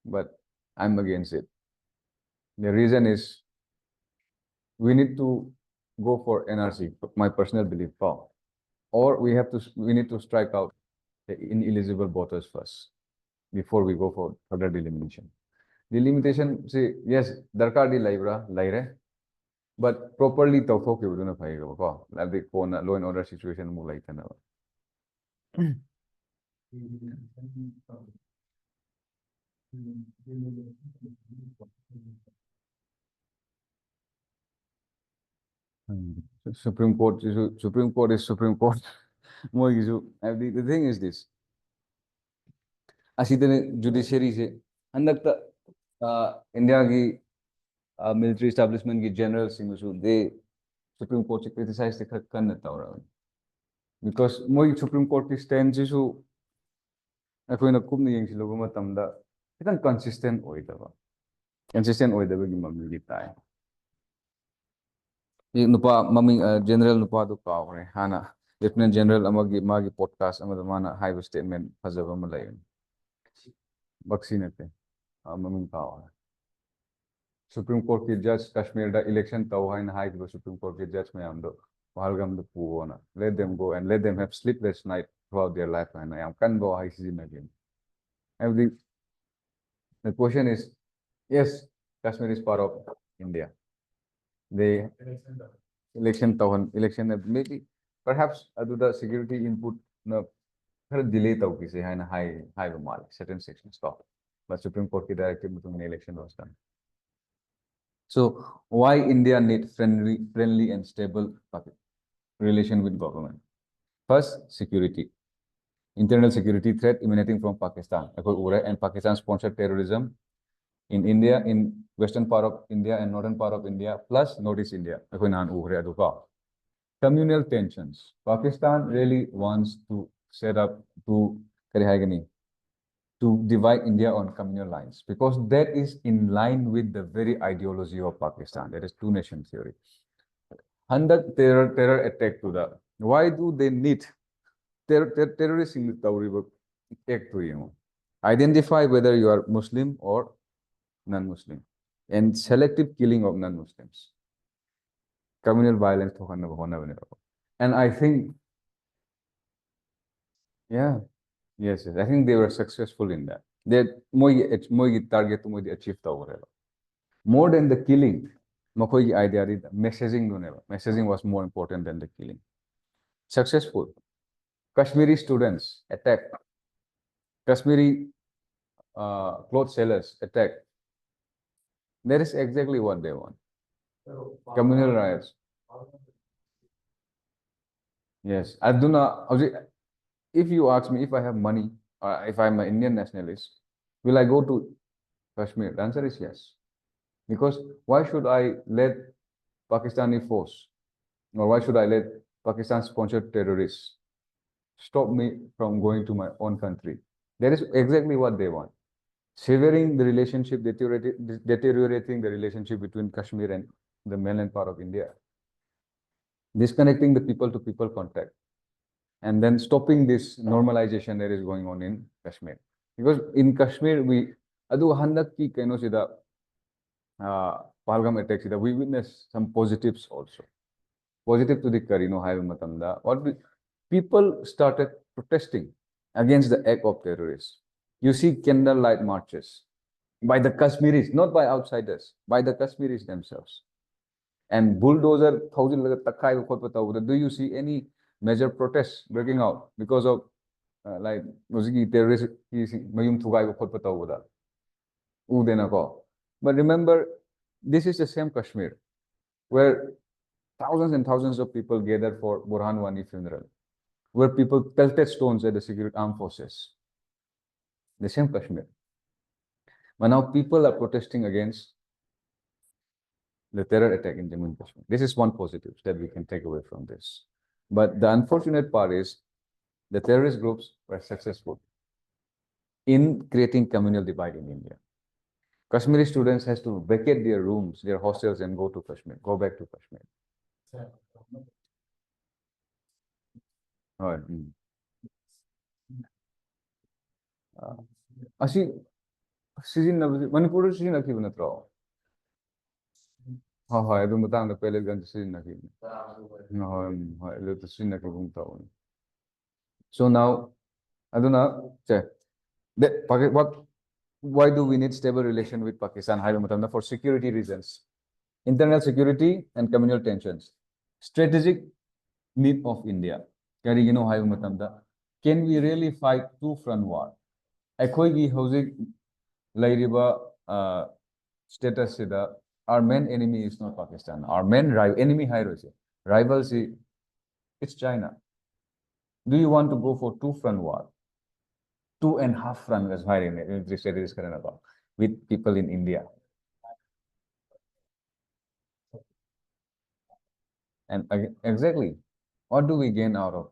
but I'm against it. The reason is we need to go for NRC. My personal belief, or we need to strike out the ineligible voters first before we go for further delimitation. Delimitation, see, yes, darkar di laire. But properly tawfo ke uduna phai ko like the law and order situation mo like na Supreme Court is Supreme Court mo the thing is this asidane judiciary se andakta India ki military establishment ki general singusu they Supreme Court se criticize the kan tawra because mo Supreme Court ki stand jisu akoina kumni yengsilogo matamda kitang consistent oidaba gi mamli gi tai nupa maming general nupa do kaawre hana lieutenant general amagi magi podcast amada mana high statement fazaba ma lay vaccine maming kaawre Supreme Court ki judge Kashmir da election taw hain high Supreme Court ki judge mayam do Pahalgam do puona let them go and let them have sleepless night throughout their life and I am kan go high season again every the question is yes Kashmir is part of India they election maybe perhaps the security input na delay tau kisi hai na high mal certain sections stop but Supreme Court ki directive में election was done. So why India need friendly and stable relation with government? First, security. Internal security threat emanating from Pakistan. And Pakistan-sponsored terrorism in India, in western part of India and northern part of India, plus Northeast India. Communal tensions. Pakistan really wants to set up to divide India on communal lines because that is in line with the very ideology of Pakistan. That is two-nation theory. Handak terror attack to the. Why do they need terrorists in the attack to you? Identify whether you are Muslim or non-Muslim and selective killing of non-Muslims. Communal violence. And I think, yeah. Yes, I think they were successful in that. That moi target to moi achieve ta more than the killing. Makoi idea the messaging do never. Messaging was more important than the killing. Successful. Kashmiri students attacked. Kashmiri clothes sellers attacked. That is exactly what they want. Communal riots. Yes, I do not. If you ask me if I have money, or if I'm an Indian nationalist, will I go to Kashmir? The answer is yes. Because why should I let Pakistani force, or why should I let Pakistan-sponsored terrorists stop me from going to my own country? That is exactly what they want. Severing the relationship, deteriorating the relationship between Kashmir and the mainland part of India. Disconnecting the people-to-people contact. And then stopping this normalization that is going on in Kashmir. Because in Kashmir, Pahalgam attacks, we witnessed some positives also. Positive to the Karino Highway Matamda. People started protesting against the act of terrorists. You see candlelight marches by the Kashmiris, not by outsiders, by the Kashmiris themselves. And bulldozer, do you see any major protests breaking out because of like terrorists? But remember, this is the same Kashmir where thousands and thousands of people gathered for Burhan Wani funeral, where people pelted stones at the security armed forces. The same Kashmir. But now people are protesting against the terror attack in Jammu and Kashmir. This is one positive that we can take away from this. But the unfortunate part is the terrorist groups were successful in creating communal divide in India. Kashmiri students has to vacate their rooms, their hostels, and go back to Kashmir. Right. Asi Manipur sizinakhiba natro. Hoi, adu matang da pele gan sizinakhiba. Hoi, adu sizinakhiba taw. So now, aduna why do we need stable relation with Pakistan? For security reasons, internal security and communal tensions, strategic need of India. Can we really fight two-front war? Akhoi housing lairiba status sida our main enemy is not Pakistan. Our main enemy rivals it's China. Do you want to go for two-front war? 2.5 front as with people in India. And exactly, what do we gain out of?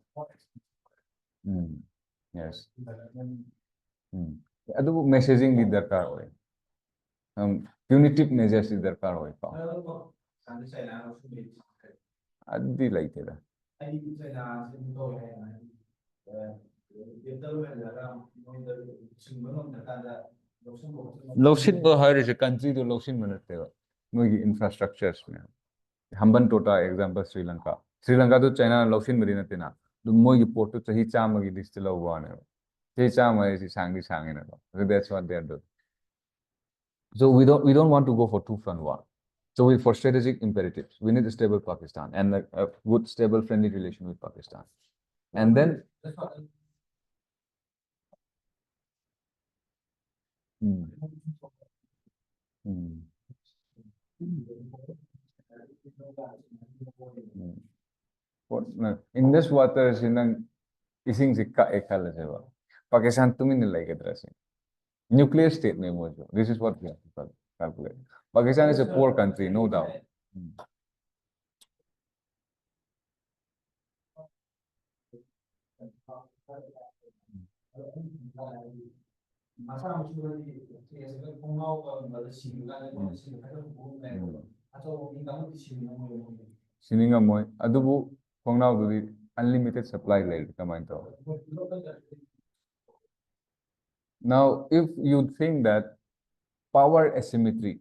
Yes. Adu messaging di darkar hoy. Punitive measures di darkar hoy pa. Addi like that. Loshin go higher is a country to Loshin minute. Infrastructures. Hamban Tota example Sri Lanka. Sri Lanka to China Loshin Medina Tina. The Mogi Port to Hichama distilla one. Hichama is Sangi Sangin. So that's what they are doing. So we don't want to go for two-front war. So for strategic imperatives, we need a stable Pakistan and a good, stable, friendly relation with Pakistan. And then Mm. Mm. Mm. What, Indus water is in ising sikka ekal seva. Pakistan tumin like addressing. Nuclear state name was. This is what we have to calculate. Pakistan is a poor country, no doubt. Mm. Siningamoy. Adubu Kongnao to the unlimited supply later. Come on. Now, if you think that power asymmetry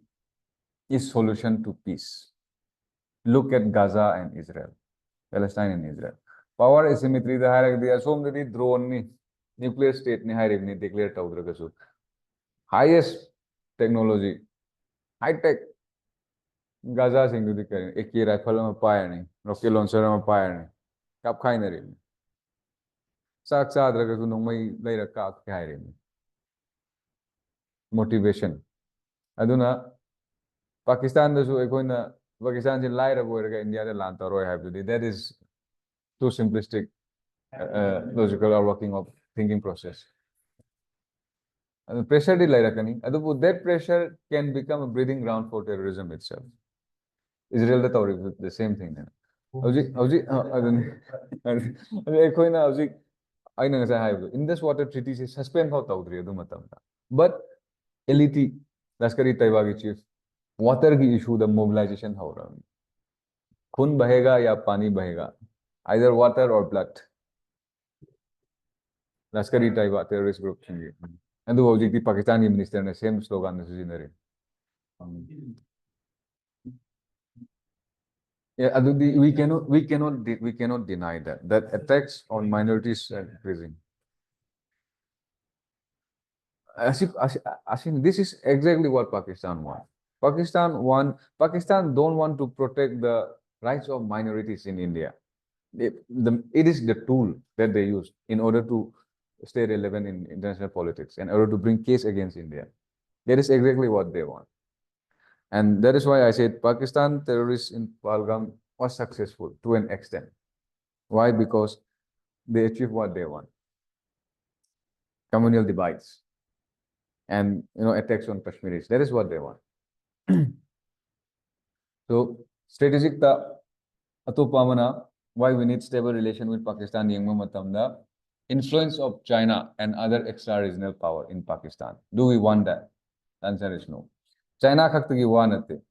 is solution to peace, look at Gaza and Israel, Palestine and Israel. Power asymmetry the hierarchy the assume that the drone ni nuclear state ni hierarchy declare tawdragasu. Highest technology, high tech Gaza sing the kare ek rifle ma paaya nahi, rocket launcher ma paaya nahi. Kap khai na rin. Sak sa adragasu nung may laira ka khai rin. Motivation. Aduna Pakistan dasu ekoina Pakistan si laira boiraga India de lanta roi have to that is too simplistic logical or working of thinking process. Pressure di laira kani. That pressure can become a breeding ground for terrorism itself. Israel the same thing. In this water treaty suspend but elite Laskari Taiwagi chief water की issue the mobilization हो रहा है खून बहेगा या पानी बहेगा either water or blood Laskari Taiwa terrorist group and the Pakistani minister ने same slogan ने सुझी yeah, we cannot deny that attacks on minorities are increasing. Asif, this is exactly what Pakistan wants. Pakistan don't want to protect the rights of minorities in India. It is the tool that they use in order to stay relevant in international politics, in order to bring case against India. That is exactly what they want. And that is why I said Pakistan terrorists in Pahalgam was successful to an extent. Why? Because they achieve what they want. Communal divides and attacks on Kashmiris. That is what they want. So strategic atupamana why we need stable relation with Pakistan the influence of China and other extra-regional power in Pakistan. Do we want that? The answer is no. China khaktagi wanate.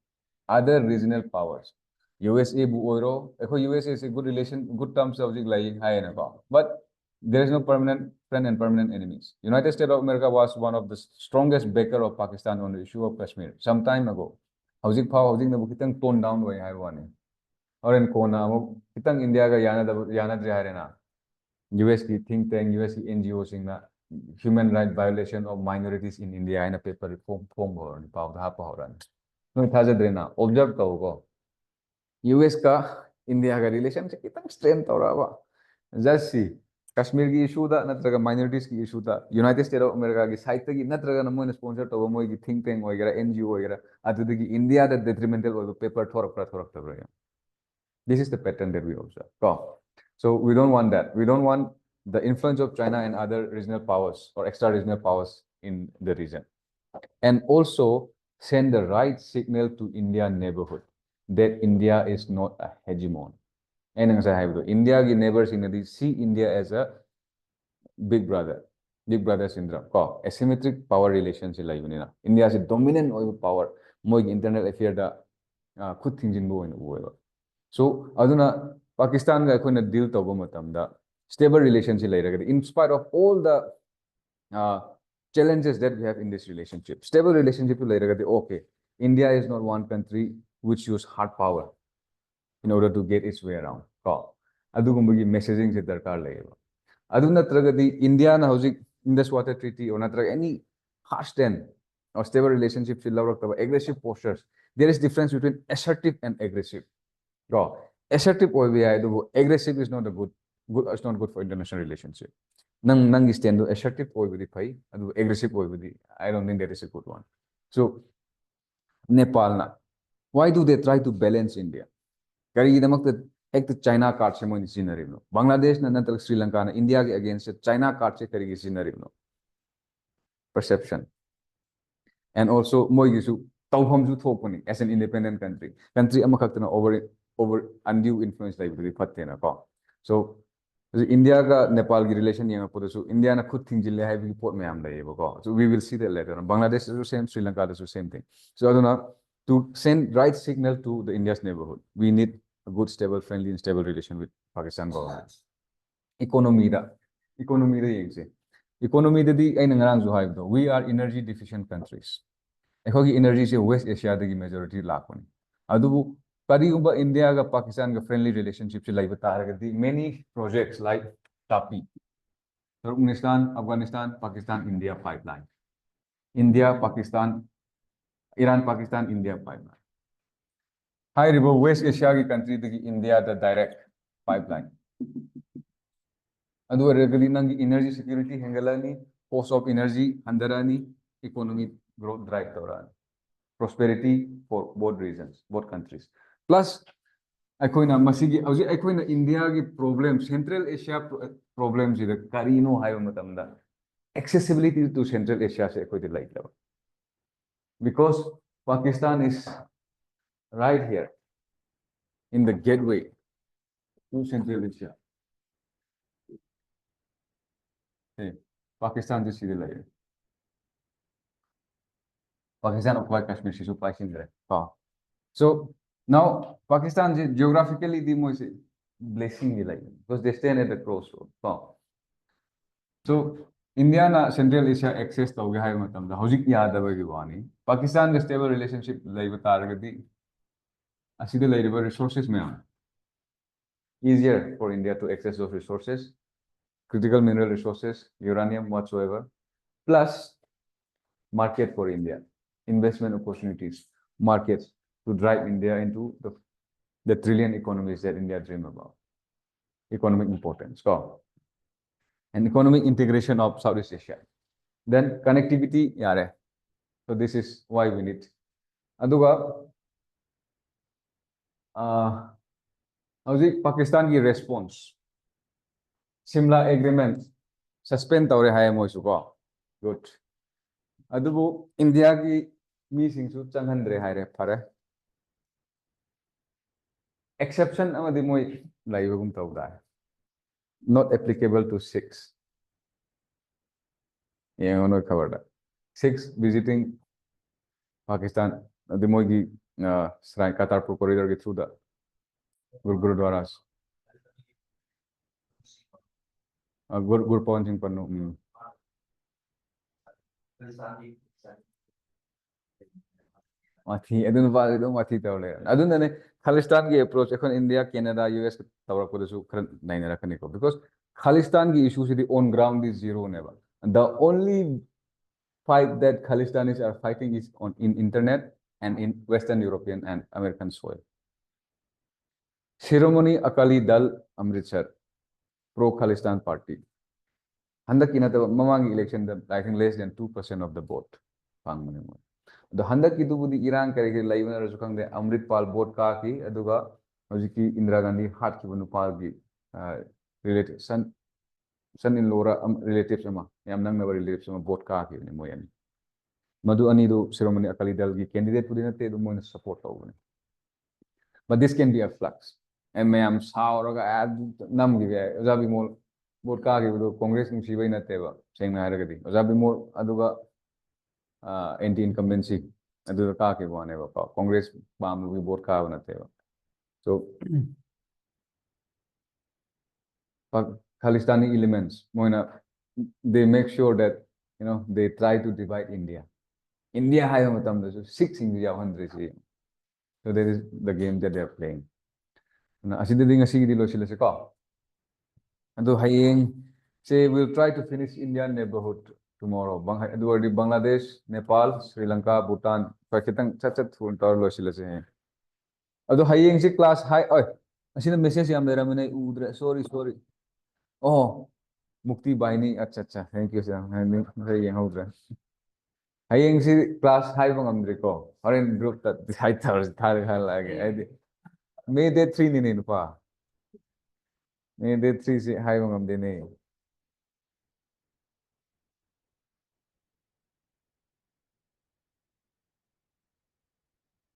Other regional powers. USA bu oiro. USA is a good relation, good terms of lying high enough. But there is no permanent friend and permanent enemies. United States of America was one of the strongest backer of Pakistan on the issue of Kashmir some time ago. Housing power, housing na bukitang toned down way high one. Or in Kona, kitang India ka yana na. US ki think tank, US ki NGO sing na human right violation of minorities in India in a paper form or power the hapa horan. No thaja drena observe ka ko. US ka India ka relation se kitang strength aura just see Kashmir ki issue da natraga minorities ki issue da United States of America ki side ki natraga na mo sponsor to mo ki think tank hoigera NGO hoigera atu ki India da detrimental of paper thorak tabra. This is the pattern that we observe. So we don't want that. We don't want the influence of China and other regional powers or extra-regional powers in the region. And also send the right signal to Indian neighborhood that India is not a hegemon. And India neighbors see India as a big brother syndrome. Asymmetric power relations India is a dominant power. More internal affair da could things in so aduna Pakistan ga koina deal tawba matamda stable relationship lairagadi in spite of all the challenges that we have in this relationship stable relationship lairagadi okay India is not one country which use hard power in order to get its way around adugumbagi messaging se darkar layeba adu natragadi India na hojik Indus Water Treaty or natraga any harsh stand or stable relationship se lawraktaba aggressive postures there is difference between assertive and aggressive assertive aggressive is not it's not good for international relationship. nang stand assertive oibudi phai adu aggressive oibudi I don't think that is a good one. So Nepal na, why do they try to balance India? Kari damak ek China card se mo ni scenario no, Bangladesh na natal Sri Lanka na India ke against China card se kari scenario no, perception. And also moi gisu tawham ju thopani as an independent country amakhak na over undue influence like budi phatte na ko. So India ka Nepal ki relation yang apo so India na khud thing jille hai report me am lai ko. So we will see that later on. Bangladesh is the same, Sri Lanka is the same thing. So aduna to send right signal to the India's neighborhood, we need a good, stable, friendly, and stable relation with Pakistan government. Economy da yeng se. Economy da di ay nangarang jo hai do. We are energy deficient countries. Ekhogi energy se West Asia da ki majority lakoni. Adubu Karigumba India ga Pakistan ga friendly relationship se lai bataraga many projects like TAPI, Turkmenistan, Afghanistan, Pakistan, India pipeline, India, Pakistan, Iran, Pakistan, India pipeline. High river West Asia ki country to India the direct pipeline. Adu regularly nangi energy security hangalani, cost of energy handarani, economic growth drive tawrani. Prosperity for both regions, both countries. Plus, aikoina masigi auji aikoina India ki problem, Central Asia problems ida karino hayo matamda accessibility to Central Asia se aikoide like lava. Because Pakistan is right here in the gateway to Central Asia. Hey, Pakistan is city like Pakistan occupied Kashmir is supply chain there. So now Pakistan geographically the most blessing like because they stand at the crossroad. So India na Central Asia access to hai matam da hojik yada ba giwani Pakistan ga stable relationship lai bataragadi aside lai resources me easier for India to access those resources, critical mineral resources, uranium whatsoever, plus market for India, investment opportunities, markets to drive India into the trillion economies that India dream about, economic importance, and economic integration of Southeast Asia. Then connectivity, yare. So this is why we need. Aduga, Pakistan ki response. Simla agreement suspend tawre hai moisu ko. Good. Adubu India ki meeting su changhandre hai re phare. Exception amadi moi laibagum tawda. Not applicable to Sikhs. Yeah, ono covered. Sikhs visiting Pakistan, the moi ki Shrine Kartarpur corridor ke through the Gurudwaras. Gur Pawan Singh Pannu. Mati, adun ba adun mati tawle. Adun ne Khalistan ki approach ekon India, Canada, US tawra ko desu kharan nahi na rakhne ko because Khalistan ki issue is on ground is zero never. The only fight that Khalistanis are fighting is in internet and in Western European and American soil. Shiromani Akali Dal Amritsar, pro-Khalistan party. Handak kinata mamangi election, I think less than 2% of the vote. The Handak kitu budi Iran kareke laivana rasukang de Amritpal vote ka ki aduga hojiki Indira Gandhi hat ki bunupal ki relative son-in-law relatives sama yam nang na relatives sama vote ka ki ni moyani. Madu ani do Shiromani Akali Dal ki candidate pudi na te do moyna support tawune. But this can be a flux. And may am sour add num give Ozabi more Burka give Congress in Shiva in a teva, saying Naragati. Ozabi more Aduga anti incumbency, Aduka Kaki one ever. Congress Bam will be Burka on a teva. So Khalistani elements, Moina, they make sure that they try to divide India. India high on 6 India 100. So that is the game that they are playing. Aside ding asig dilo sila sa ko. Ando hayeng say we'll try to finish Indian neighborhood tomorrow. Bangladesh, Nepal, Sri Lanka, Bhutan. Pakitang chat phone tar lo sila sa. Ado hayeng si class high. Oy, asina message yam dera mane udre. Sorry. Oh, Mukti Baini, acha, thank you, sir. Very young. Hayeng class high bang amdriko. Or in group that high towers, Thar. May day 3 ni pa. May day 3 si high bang amdine.